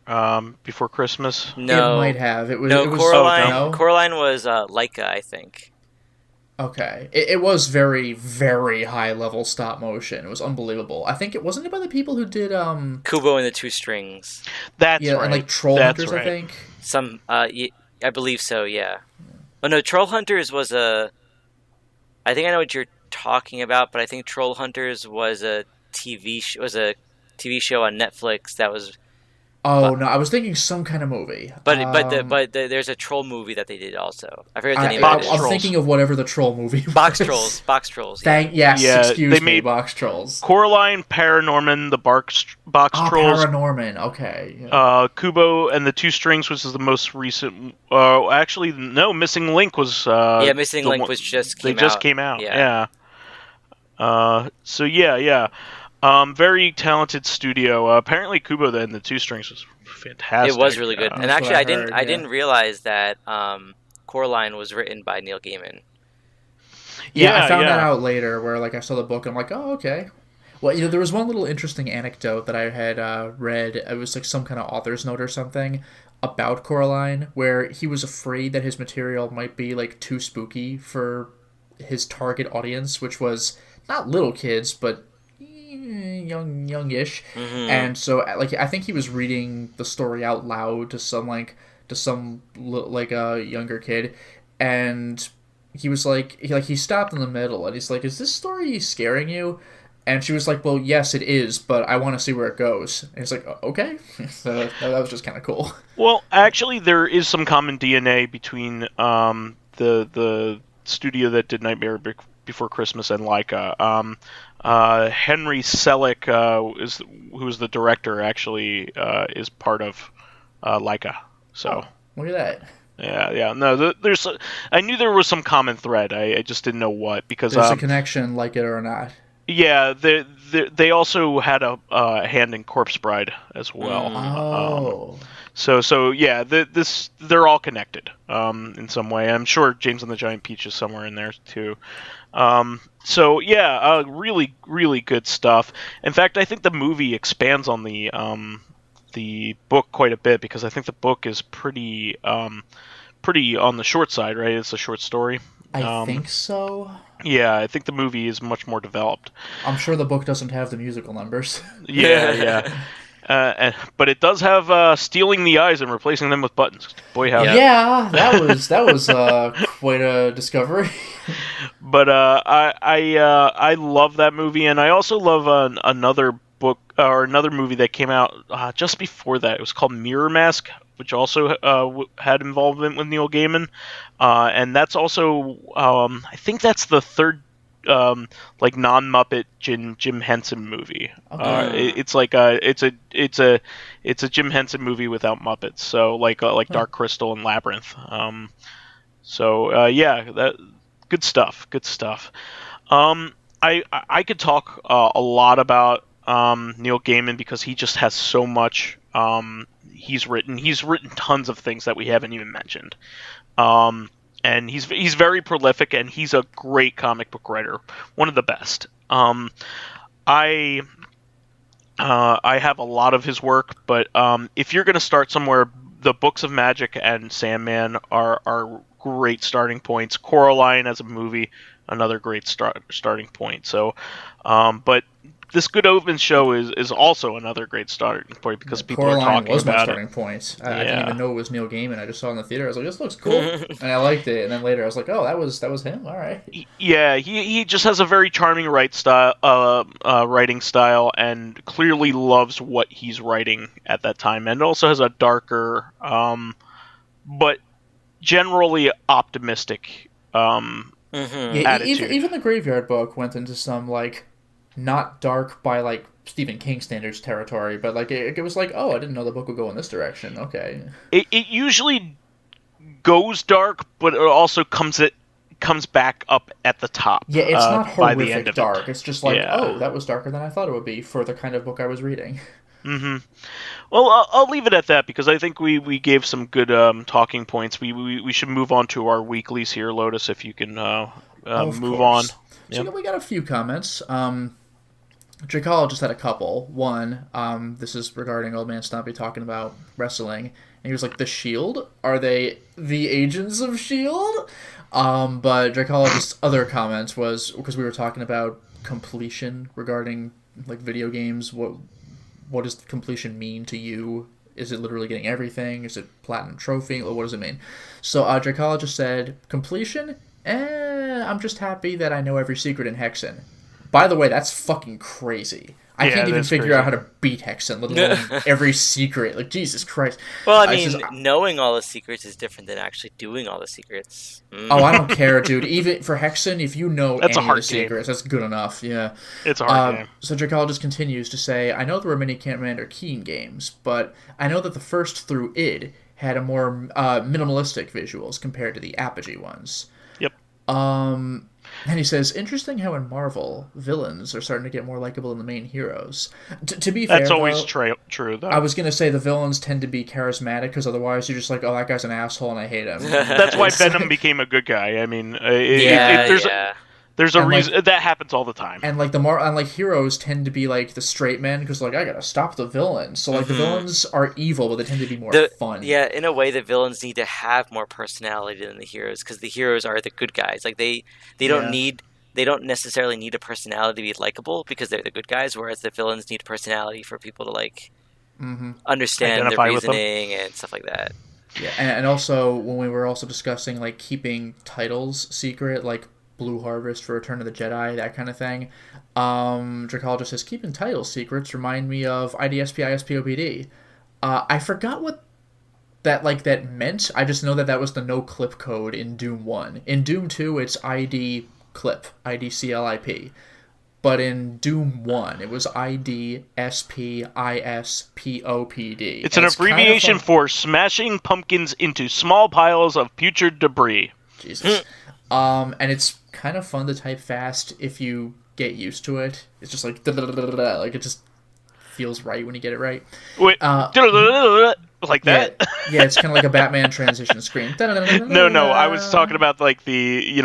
[SPEAKER 2] Before Christmas?
[SPEAKER 3] It might
[SPEAKER 4] No,
[SPEAKER 3] have. It was.
[SPEAKER 4] no,
[SPEAKER 3] It was.
[SPEAKER 4] Coraline.
[SPEAKER 3] No.
[SPEAKER 4] Coraline was Leica, I think.
[SPEAKER 3] Okay. It was very, very high level stop motion. It was unbelievable. I think it wasn't it by the people who did
[SPEAKER 4] Kubo and the Two Strings.
[SPEAKER 2] That's
[SPEAKER 3] yeah,
[SPEAKER 2] right.
[SPEAKER 3] and like Troll
[SPEAKER 2] That's
[SPEAKER 3] Hunters,
[SPEAKER 2] right.
[SPEAKER 3] I think.
[SPEAKER 4] I believe so. Yeah. Oh no, Troll Hunters was a. I think I know what you're talking about, but I think Troll Hunters was a TV show on Netflix that was.
[SPEAKER 3] Oh
[SPEAKER 4] But
[SPEAKER 3] no, I was thinking some kind of movie.
[SPEAKER 4] there's a troll movie that they did also. I forget the name
[SPEAKER 2] Box
[SPEAKER 4] of it.
[SPEAKER 3] I'm
[SPEAKER 2] Trolls.
[SPEAKER 3] thinking of whatever the troll movie was.
[SPEAKER 4] Box Trolls. Yeah.
[SPEAKER 3] Yes,
[SPEAKER 2] Yeah,
[SPEAKER 3] excuse
[SPEAKER 2] they
[SPEAKER 3] me,
[SPEAKER 2] made
[SPEAKER 3] Box Trolls.
[SPEAKER 2] Coraline, Paranorman, the Box Trolls,
[SPEAKER 3] Paranorman. Okay. Yeah.
[SPEAKER 2] Kubo and the Two Strings, which is the most recent. Actually, no, Missing Link was.
[SPEAKER 4] Missing
[SPEAKER 2] the
[SPEAKER 4] Link
[SPEAKER 2] one-
[SPEAKER 4] was just
[SPEAKER 2] They
[SPEAKER 4] came
[SPEAKER 2] just
[SPEAKER 4] out.
[SPEAKER 2] came out.
[SPEAKER 4] Yeah.
[SPEAKER 2] Yeah. So yeah. Very talented studio. Apparently, Kubo and the Two Strings was fantastic.
[SPEAKER 4] It was really good.
[SPEAKER 3] That's
[SPEAKER 4] And
[SPEAKER 3] what
[SPEAKER 4] actually,
[SPEAKER 3] I
[SPEAKER 4] I didn't
[SPEAKER 3] heard,
[SPEAKER 4] I
[SPEAKER 3] yeah.
[SPEAKER 4] didn't realize that Coraline was written by Neil Gaiman.
[SPEAKER 3] Yeah, I found that
[SPEAKER 2] yeah.
[SPEAKER 3] out later, where like I saw the book, and I'm like, oh, okay. Well, there was one little interesting anecdote that I had read. It was like some kind of author's note or something about Coraline, where he was afraid that his material might be like too spooky for his target audience, which was not little kids, but youngish. And so like I think he was reading the story out loud to some younger kid, and he was he stopped in the middle, and he's like, is this story scaring you? And she was like, well, yes, it is, but I want to see where it goes. And he's like, okay. So that was just kind of cool.
[SPEAKER 2] Well, actually, there is some common DNA between the studio that did Nightmare Before Christmas and Leica. Henry Selick, who is the director, actually is part of Leica. So
[SPEAKER 3] Look at that.
[SPEAKER 2] yeah. No, I knew there was some common thread. I just didn't know what, because
[SPEAKER 3] There's a connection, like it or not.
[SPEAKER 2] yeah, they also had a hand in Corpse Bride as well.
[SPEAKER 3] Oh.
[SPEAKER 2] So yeah, they're all connected in some way. I'm sure James and the Giant Peach is somewhere in there too. So yeah, really really good stuff. In fact, I think the movie expands on the book quite a bit, because I think the book is pretty on the short side, right? It's a short story.
[SPEAKER 3] I think so.
[SPEAKER 2] Yeah, I think the movie is much more developed.
[SPEAKER 3] I'm sure the book doesn't have the musical numbers.
[SPEAKER 2] Yeah. But it does have stealing the eyes and replacing them with buttons. Boy, how
[SPEAKER 3] Yeah, that was quite a discovery.
[SPEAKER 2] But I love that movie, and I also love another book or another movie that came out just before that. It was called Mirror Mask, which also had involvement with Neil Gaiman, and that's also I think that's the third non-Muppet Jim Henson movie.
[SPEAKER 3] Okay.
[SPEAKER 2] It's a Jim Henson movie without Muppets. So like Dark Crystal and Labyrinth. That good stuff. Good stuff. I could talk a lot about Neil Gaiman, because he just has so much. He's written tons of things that we haven't even mentioned. And he's very prolific, and he's a great comic book writer, one of the best. I have a lot of his work, but if you're going to start somewhere, the Books of Magic and Sandman are great starting points. Coraline as a movie, another great starting point. So, but this Good Omens show is also another great starting point, because people
[SPEAKER 3] Coraline
[SPEAKER 2] are talking
[SPEAKER 3] was my
[SPEAKER 2] about
[SPEAKER 3] starting
[SPEAKER 2] it.
[SPEAKER 3] point. I didn't
[SPEAKER 2] Yeah.
[SPEAKER 3] even know it was Neil Gaiman. I just saw it in the theater. I was like, this looks cool, and I liked it. And then later, I was like, oh, that was him. All right.
[SPEAKER 2] Yeah, he just has a very charming writing style, and clearly loves what he's writing at that time, and also has a darker, but generally optimistic attitude.
[SPEAKER 3] Even the Graveyard Book went into some not dark by Stephen King standards territory, but it was like, oh, I didn't know the book would go in this direction. Okay.
[SPEAKER 2] It usually goes dark, but it also comes back up at the top.
[SPEAKER 3] Yeah, it's not
[SPEAKER 2] by the end
[SPEAKER 3] horrific
[SPEAKER 2] of
[SPEAKER 3] dark.
[SPEAKER 2] it.
[SPEAKER 3] It's just like,
[SPEAKER 2] Yeah.
[SPEAKER 3] oh, that was darker than I thought it would be for the kind of book I was reading.
[SPEAKER 2] Mm-hmm. Well, I'll leave it at that, because I think we gave some good talking points. We should move on to our weeklies here, Lotus, if you can
[SPEAKER 3] Of
[SPEAKER 2] move
[SPEAKER 3] course.
[SPEAKER 2] on.
[SPEAKER 3] So
[SPEAKER 2] Yep.
[SPEAKER 3] we got a few comments. Dracologist had a couple. One, this is regarding Old Man Stumpy talking about wrestling, and he was like, "The Shield? Are they the agents of Shield?" But Dracologist's other comments was because we were talking about completion regarding like video games. What does completion mean to you? Is it literally getting everything? Is it platinum trophy? What does it mean? So Dracologist said, completion? I'm just happy that I know every secret in Hexen. By the way, that's fucking crazy. I can't even figure out how to beat Hexen, let alone every secret. Like, Jesus Christ.
[SPEAKER 4] Well, I mean, knowing all the secrets is different than actually doing all the secrets.
[SPEAKER 3] Oh, I don't care, dude. Even for Hexen, if you know any of the secrets, that's good enough. Yeah.
[SPEAKER 2] It's a hard game.
[SPEAKER 3] So Dracologist continues to say, I know there were many Commander Keen games, but I know that the first through id had a more minimalistic visuals compared to the Apogee ones.
[SPEAKER 2] Yep.
[SPEAKER 3] And he says, interesting how in Marvel, villains are starting to get more likable than the main heroes. To be fair,
[SPEAKER 2] that's always true, though.
[SPEAKER 3] I was going to say the villains tend to be charismatic, because otherwise you're just like, oh, that guy's an asshole and I hate him.
[SPEAKER 2] That's why Venom became a good guy. I mean, there's a reason that happens all the time.
[SPEAKER 3] And like heroes tend to be like the straight men, because like I gotta stop the villain. So like the villains are evil, but they tend to be more fun.
[SPEAKER 4] Yeah, in a way, the villains need to have more personality than the heroes, because the heroes are the good guys. Like they don't necessarily need a personality to be likable because they're the good guys, whereas the villains need personality for people to like understand
[SPEAKER 2] identify
[SPEAKER 4] their reasoning and stuff like that.
[SPEAKER 3] Yeah, and also when we were also discussing like keeping titles secret, like Blue Harvest for Return of the Jedi, that kind of thing. Dracologist says, keeping title secrets remind me of IDSP, ISPOPD. I forgot what that meant. I just know that was the no clip code in Doom 1. In Doom 2, it's ID clip, IDCLIP. But in Doom 1, it was IDSPISPOPD.
[SPEAKER 2] It's an abbreviation for smashing pumpkins into small piles of putrid debris.
[SPEAKER 3] Jesus. And it's kind of fun to type fast if you get used to it. It's just like like it just feels right when you get it right.
[SPEAKER 2] Wait, like that?
[SPEAKER 3] Yeah, it's kind of like a Batman transition screen.
[SPEAKER 2] No, I was talking about like the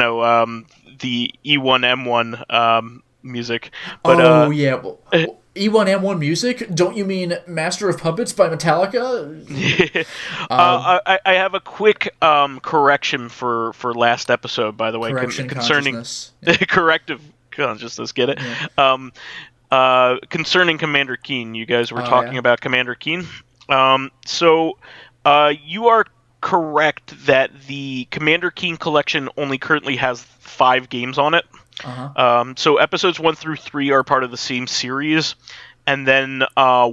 [SPEAKER 2] the E1M1 music. But,
[SPEAKER 3] yeah. Well, E1M1 music? Don't you mean Master of Puppets by Metallica?
[SPEAKER 2] I have a quick correction for last episode, by the way, concerning Corrective Consciousness. Get it? Yeah. Concerning Commander Keen, you guys were talking about Commander Keen. So you are correct that the Commander Keen collection only currently has 5 games on it. So episodes 1 through 3 are part of the same series, and then 4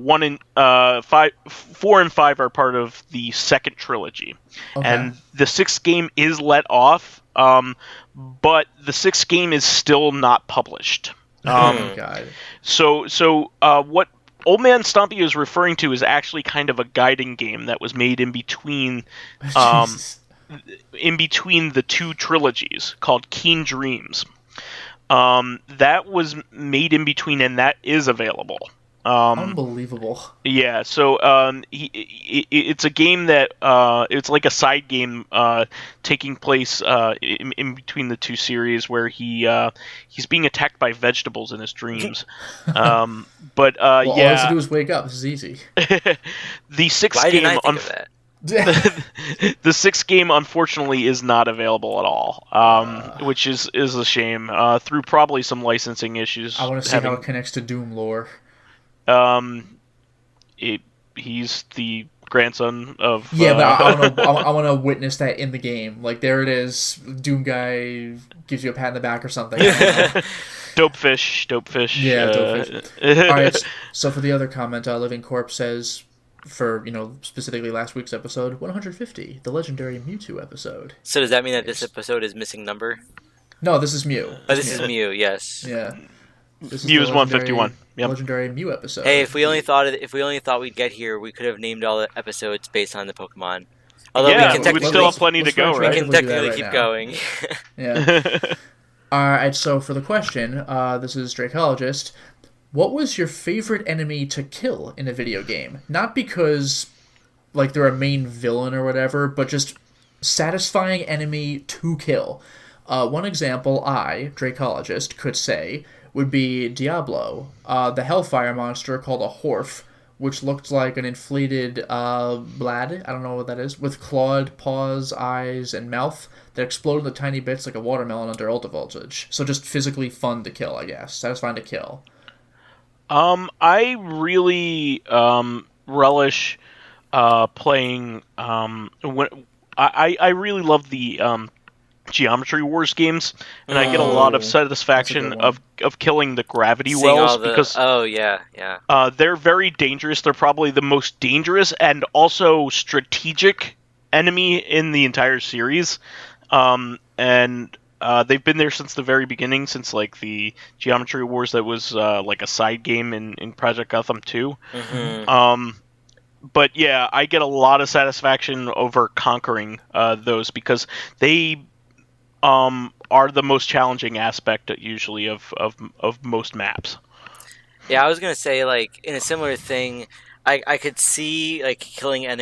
[SPEAKER 2] and 5 are part of the second trilogy. Okay. And the 6th game is let off, but the 6th game is still not published.
[SPEAKER 3] God.
[SPEAKER 2] So what Old Man Stompy is referring to is actually kind of a guiding game that was made in between the 2 trilogies called Keen Dreams. That was made in between, and that is available.
[SPEAKER 3] Unbelievable.
[SPEAKER 2] Yeah, so it's a game that it's like a side game taking place in between the 2 series, where he's being attacked by vegetables in his dreams. All he has
[SPEAKER 3] to do is wake up. This is easy.
[SPEAKER 2] The 6th
[SPEAKER 4] Why
[SPEAKER 2] game.
[SPEAKER 4] didn't I think of that?
[SPEAKER 2] The 6th game, unfortunately, is not available at all, which is a shame. Through probably some licensing issues.
[SPEAKER 3] I want to see how it connects to Doom lore.
[SPEAKER 2] He's the grandson of.
[SPEAKER 3] Yeah, but I want to witness that in the game. Like, there it is. Doom guy gives you a pat in the back or something.
[SPEAKER 2] Dope fish.
[SPEAKER 3] Yeah, dope fish. All right. So for the other comment, Living Corpse says, for specifically last week's episode 150, the legendary Mewtwo episode.
[SPEAKER 4] So does that mean that this episode is missing number?
[SPEAKER 3] No, this is Mew.
[SPEAKER 4] Oh, this is Mew. Yes.
[SPEAKER 3] Yeah. This
[SPEAKER 2] Mew is 151. Yep.
[SPEAKER 3] Legendary Mew episode.
[SPEAKER 4] Hey, if we only thought we'd get here, we could have named all the episodes based on the Pokemon. Although we
[SPEAKER 2] still have plenty to go, right?
[SPEAKER 4] We can technically keep going.
[SPEAKER 3] Yeah. All right. So for the question, this is Dracologist. What was your favorite enemy to kill in a video game? Not because like they're a main villain or whatever, but just satisfying enemy to kill. One example Dracologist, could say would be Diablo. The Hellfire monster called a Horf, which looked like an inflated blad, I don't know what that is, with clawed paws, eyes, and mouth that exploded into tiny bits like a watermelon under ultra voltage. So just physically fun to kill, I guess. Satisfying to kill.
[SPEAKER 2] I really relish playing. I really love the Geometry Wars games, and I get a lot of satisfaction of killing the gravity wells because they're very dangerous. They're probably the most dangerous and also strategic enemy in the entire series, and they've been there since the very beginning, since like the Geometry Wars that was like a side game in Project Gotham 2. But yeah, I get a lot of satisfaction over conquering those because they are the most challenging aspect usually of most maps.
[SPEAKER 4] Yeah, I was gonna say, like, in a similar thing, I could see like killing some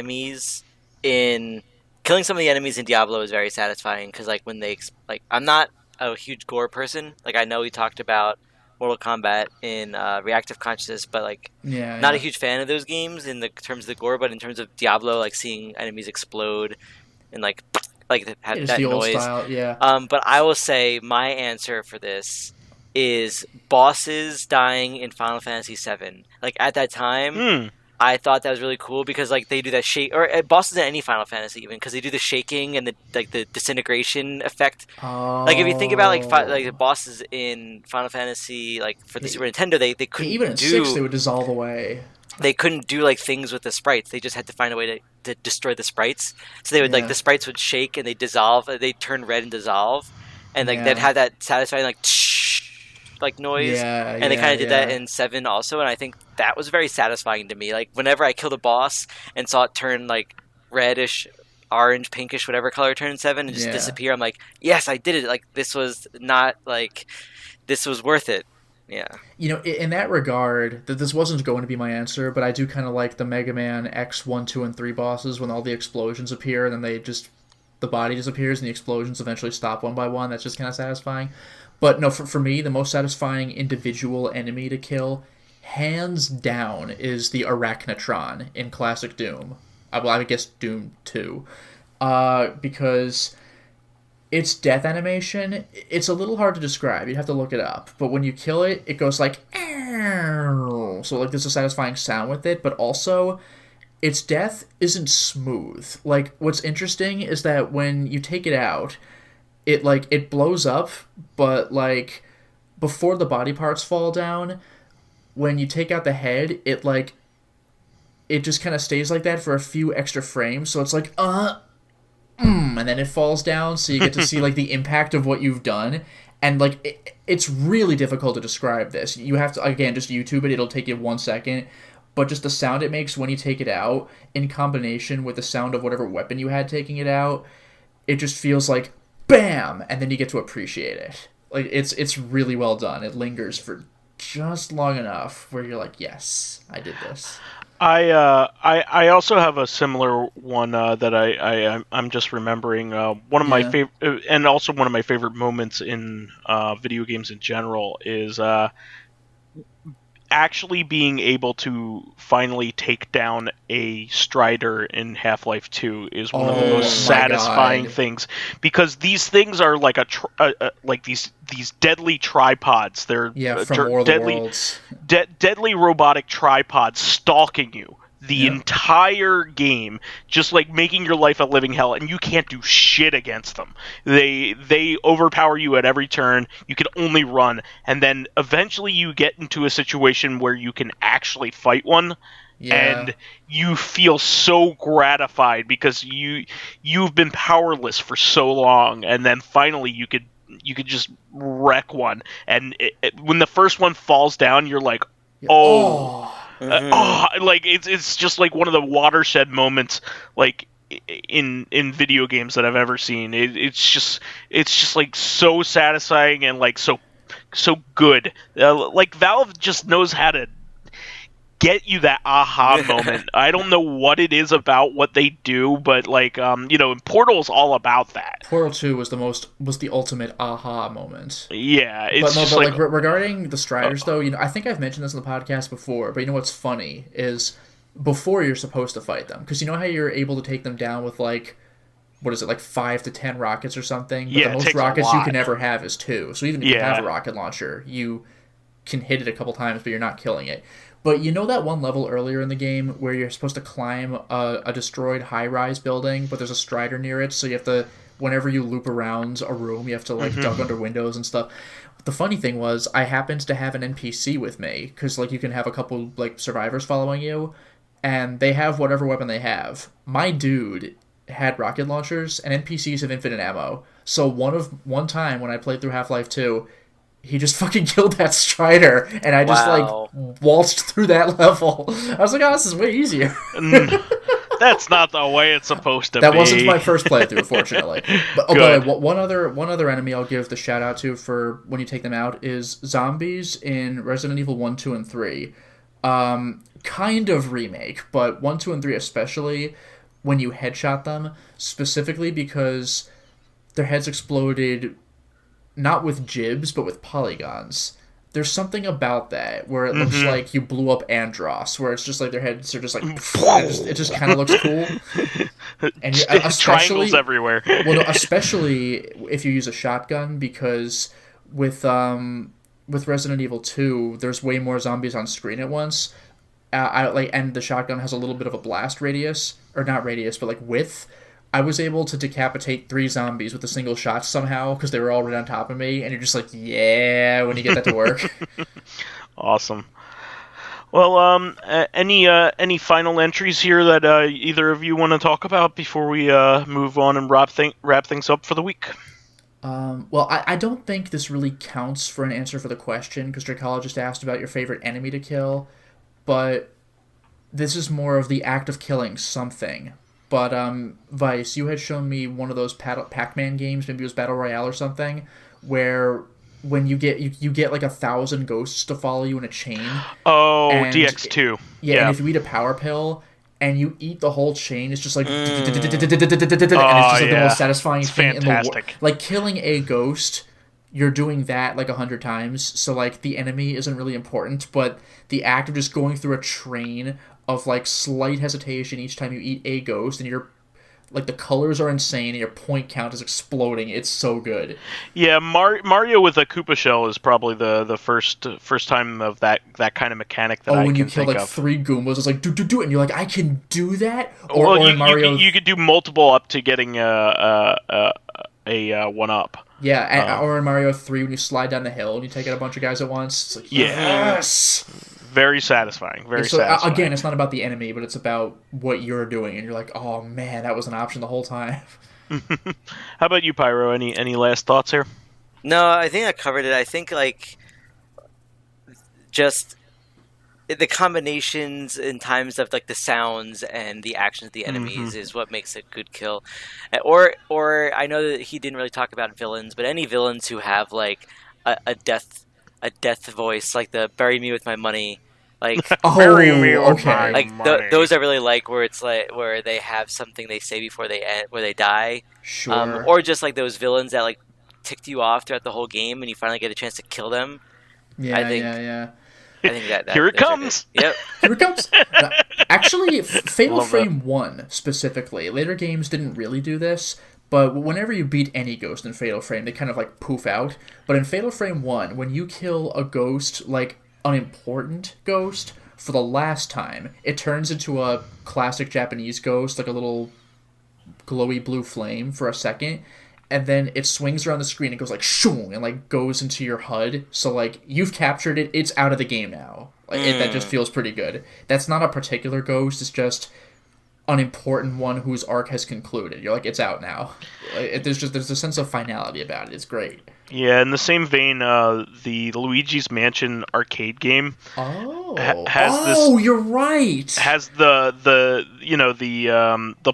[SPEAKER 4] of the enemies in Diablo is very satisfying because like when they like, I'm not a huge gore person. Like, I know we talked about Mortal Kombat in Reactive Consciousness, but like not a huge fan of those games in the terms of the gore, but in terms of Diablo, like seeing enemies explode and like have that
[SPEAKER 3] the
[SPEAKER 4] noise.
[SPEAKER 3] Old style, yeah.
[SPEAKER 4] But I will say my answer for this is bosses dying in Final Fantasy VII. Like at that time, I thought that was really cool because like they do that shake, or bosses in any Final Fantasy even, because they do the shaking and the disintegration effect. Like if you think about like the bosses in Final Fantasy, like for the Super Nintendo, they couldn't
[SPEAKER 3] even in 6 they would dissolve away.
[SPEAKER 4] They couldn't do like things with the sprites. They just had to find a way to destroy the sprites. So they would like the sprites would shake and they dissolve. They turn red and dissolve, and like they'd have that satisfying like like noise. And they kind of did that in 7 also, and I think that was very satisfying to me. Like whenever I killed a boss and saw it turn like reddish, orange, pinkish, whatever color it turned in 7 and just disappear, I'm like, yes, I did it. Like this was worth it. Yeah.
[SPEAKER 3] You know, in that regard, this wasn't going to be my answer, but I do kind of like the Mega Man X 1, 2, and 3 bosses when all the explosions appear and then the body disappears and the explosions eventually stop one by one. That's just kind of satisfying. But no, for me, the most satisfying individual enemy to kill, hands down, is the Arachnotron in classic Doom. I guess Doom 2. Because its death animation, it's a little hard to describe. You'd have to look it up. But when you kill it, it goes like, "Ow." So like there's a satisfying sound with it, but also its death isn't smooth. Like what's interesting is that when you take it out, it blows up, but like before the body parts fall down, when you take out the head, it just kind of stays like that for a few extra frames. So it's like and then it falls down, so you get to see like the impact of what you've done, and like it's really difficult to describe this. You have to again just YouTube it. It'll take you 1 second, but just the sound it makes when you take it out, in combination with the sound of whatever weapon you had taking it out, it just feels like bam, and then you get to appreciate it. Like it's really well done. It lingers for just long enough where you're like, yes, I did this.
[SPEAKER 2] I also have a similar one that I'm just remembering. One of my favorite, and also one of my favorite moments in video games in general is actually being able to finally take down a Strider in Half-Life 2 is one of the most satisfying things, because these things are like like these deadly tripods. They're
[SPEAKER 3] from War of the Worlds.
[SPEAKER 2] Deadly robotic tripods stalking you the entire game, just like making your life a living hell, and you can't do shit against them. They overpower you at every turn. You can only run, and then eventually you get into a situation where you can actually fight one, and you feel so gratified because you've been powerless for so long, and then finally you could just wreck one. And when the first one falls down, you're like, like it's just like one of the watershed moments, like in video games that I've ever seen. It's just like so satisfying and like so good. Like Valve just knows how to get you that aha moment. I don't know what it is about what they do, but like Portal's all about that.
[SPEAKER 3] Portal 2 was the ultimate aha moment.
[SPEAKER 2] Yeah, it's
[SPEAKER 3] but regarding the Striders though, I think I've mentioned this in the podcast before, but what's funny is before you're supposed to fight them, because you know how you're able to take them down with like, what is it, like 5 to 10 rockets or something? But the most rockets you can ever have is 2. So even if you have a rocket launcher, you can hit it a couple times, but you're not killing it. But that one level earlier in the game where you're supposed to climb a destroyed high-rise building, but there's a Strider near it, so you have to, whenever you loop around a room, you have to like duck under windows and stuff. The funny thing was, I happened to have an NPC with me, because like you can have a couple like survivors following you, and they have whatever weapon they have. My dude had rocket launchers, and NPCs have infinite ammo. So one time when I played through Half-Life 2, he just fucking killed that Strider, and I just like waltzed through that level. I was like, oh, this is way easier.
[SPEAKER 2] That's not the way it's supposed to be.
[SPEAKER 3] That wasn't my first playthrough, fortunately. But by the way, one other enemy I'll give the shout out to for when you take them out is zombies in Resident Evil 1, 2, and 3. Kind of remake, but 1, 2, and 3 especially, when you headshot them, specifically because their heads exploded not with gibs, but with polygons. There's something about that where it looks like you blew up Andros, where it's just like their heads are just like, it just kind of looks cool. And
[SPEAKER 2] triangles everywhere.
[SPEAKER 3] Well, no, especially if you use a shotgun, because with Resident Evil 2, there's way more zombies on screen at once. And the shotgun has a little bit of a blast radius, or not radius, but like width. I was able to decapitate 3 zombies with a single shot somehow, because they were all right on top of me, and you're just like, yeah, when you get that to work.
[SPEAKER 2] Awesome. Well, any final entries here that either of you want to talk about before we move on and wrap things up for the week?
[SPEAKER 3] Well, I don't think this really counts for an answer for the question, because Dracologist asked about your favorite enemy to kill, but this is more of the act of killing something. But, Vice, you had shown me one of those Pac-Man games, maybe it was Battle Royale or something, where when you get like 1,000 ghosts to follow you in a chain.
[SPEAKER 2] Oh, DX2.
[SPEAKER 3] Yeah, and if you eat a power pill and you eat the whole chain, it's just like... And it's just like the most satisfying thing in the world. Like, killing a ghost, you're doing that like 100 times, so like the enemy isn't really important, but the act of just going through a train of like slight hesitation each time you eat a ghost, and you're like, the colors are insane and your point count is exploding. It's so good.
[SPEAKER 2] Yeah, Mario with a Koopa shell is probably the first time of that kind of mechanic that I can think of. Oh, when you kill like
[SPEAKER 3] 3 Goombas, it's like do, and you're like, I can do that.
[SPEAKER 2] Or Mario, you could do multiple up to getting a 1-up.
[SPEAKER 3] Yeah, or in Mario 3 when you slide down the hill and you take out a bunch of guys at once. It's like, yes.
[SPEAKER 2] Very satisfying. Satisfying.
[SPEAKER 3] Again, it's not about the enemy, but it's about what you're doing, and you're like, oh man, that was an option the whole time.
[SPEAKER 2] How about you, Pyro? Any last thoughts here?
[SPEAKER 4] No, I think I covered it. I think like just the combinations in times of like the sounds and the actions of the enemies is what makes a good kill. Or I know that he didn't really talk about villains, but any villains who have like a death voice, like the "bury me with my money," like
[SPEAKER 2] bury me with my money.
[SPEAKER 4] Those I really like, where it's like where they have something they say before they end, where they die.
[SPEAKER 3] Sure.
[SPEAKER 4] Or just like those villains that like ticked you off throughout the whole game, and you finally get a chance to kill them.
[SPEAKER 3] Yeah,
[SPEAKER 4] I think that
[SPEAKER 2] here it comes.
[SPEAKER 4] Yep.
[SPEAKER 3] Here it comes. Actually, Fatal Frame 1 specifically. Later games didn't really do this, but whenever you beat any ghost in Fatal Frame, they kind of like poof out. But in Fatal Frame 1, when you kill a ghost, like an important ghost, for the last time, it turns into a classic Japanese ghost, like a little glowy blue flame for a second, and then it swings around the screen and goes like shoong, and like goes into your HUD. So like you've captured it, it's out of the game now. Like that just feels pretty good. That's not a particular ghost, it's just an important one whose arc has concluded. You're like, it's out now. There's a sense of finality about it. It's great.
[SPEAKER 2] Yeah, in the same vein, the Luigi's Mansion arcade game has this.
[SPEAKER 3] Oh, you're right.
[SPEAKER 2] Has the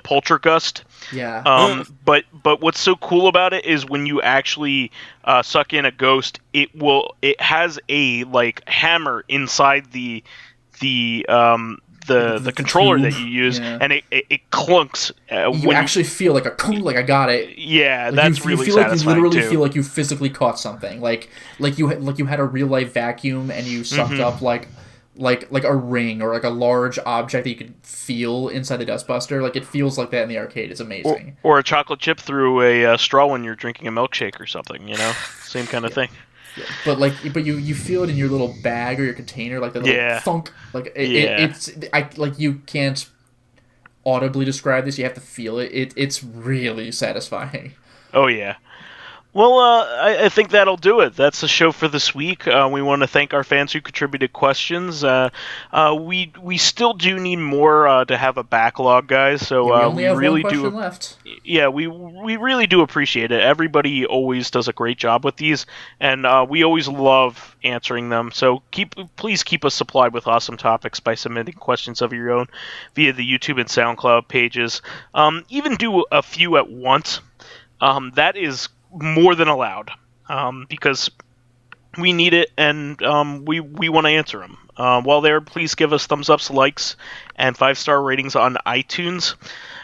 [SPEAKER 2] poltergust.
[SPEAKER 3] Yeah.
[SPEAKER 2] But what's so cool about it is when you actually suck in a ghost, it has a like hammer inside the the controller
[SPEAKER 3] tube,
[SPEAKER 2] that you use,
[SPEAKER 3] yeah.
[SPEAKER 2] and it clunks.
[SPEAKER 3] You actually feel like a kung, like I got it.
[SPEAKER 2] Yeah,
[SPEAKER 3] Like
[SPEAKER 2] that's
[SPEAKER 3] you
[SPEAKER 2] really
[SPEAKER 3] feel like you
[SPEAKER 2] satisfying
[SPEAKER 3] literally
[SPEAKER 2] too.
[SPEAKER 3] feel like you physically caught something. Like you had a real life vacuum and you sucked up like a ring or like a large object that you could feel inside the dustbuster. Like it feels like that in the arcade. It's amazing.
[SPEAKER 2] Or a chocolate chip through a straw when you're drinking a milkshake or something. Same kind of thing.
[SPEAKER 3] Yeah. But you feel it in your little bag or your container, like the little thunk. Like you can't audibly describe this. You have to feel it. It's really satisfying.
[SPEAKER 2] Oh yeah. Well, I think that'll do it. That's the show for this week. We want to thank our fans who contributed questions. We still do need more to have a backlog, guys. So
[SPEAKER 3] we only have
[SPEAKER 2] really
[SPEAKER 3] one question left.
[SPEAKER 2] Yeah, we really do appreciate it. Everybody always does a great job with these, and we always love answering them. So please keep us supplied with awesome topics by submitting questions of your own via the YouTube and SoundCloud pages. Even do a few at once. That is more than allowed, because we need it, and we want to answer them. While there, please give us thumbs ups, likes, and 5-star ratings on iTunes.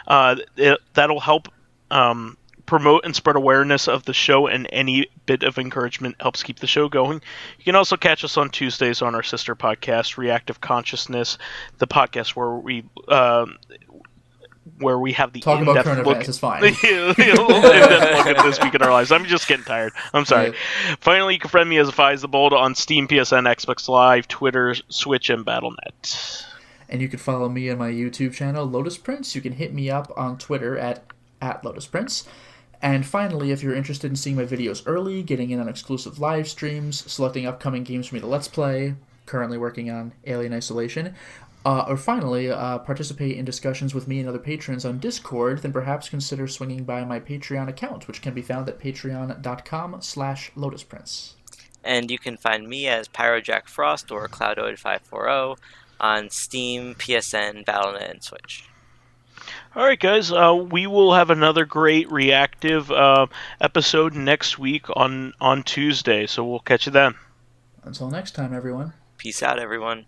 [SPEAKER 2] That'll help promote and spread awareness of the show, and any bit of encouragement helps keep the show going. You can also catch us on Tuesdays on our sister podcast, Reactive Consciousness, the podcast where we have the
[SPEAKER 3] talk about
[SPEAKER 2] in-depth
[SPEAKER 3] current
[SPEAKER 2] look.
[SPEAKER 3] events is fine.
[SPEAKER 2] In-depth look at this week in our lives. I'm just getting tired. I'm sorry.
[SPEAKER 3] Yeah.
[SPEAKER 2] Finally, you can friend me as vysethebold on Steam, PSN, Xbox Live, Twitter, Switch, and Battle.net.
[SPEAKER 3] And you can follow me on my YouTube channel, Lotus Prince. You can hit me up on Twitter at Lotus Prince. And finally, if you're interested in seeing my videos early, getting in on exclusive live streams, selecting upcoming games for me to Let's Play, currently working on Alien Isolation, or finally, participate in discussions with me and other patrons on Discord, then perhaps consider swinging by my Patreon account, which can be found at patreon.com/LotusPrince.
[SPEAKER 4] And you can find me as PyroJackFrost or Cloudoid540 on Steam, PSN, Battle.net, and Switch.
[SPEAKER 2] All right, guys. We will have another great reactive episode next week on Tuesday, so we'll catch you then.
[SPEAKER 3] Until next time, everyone.
[SPEAKER 4] Peace out, everyone.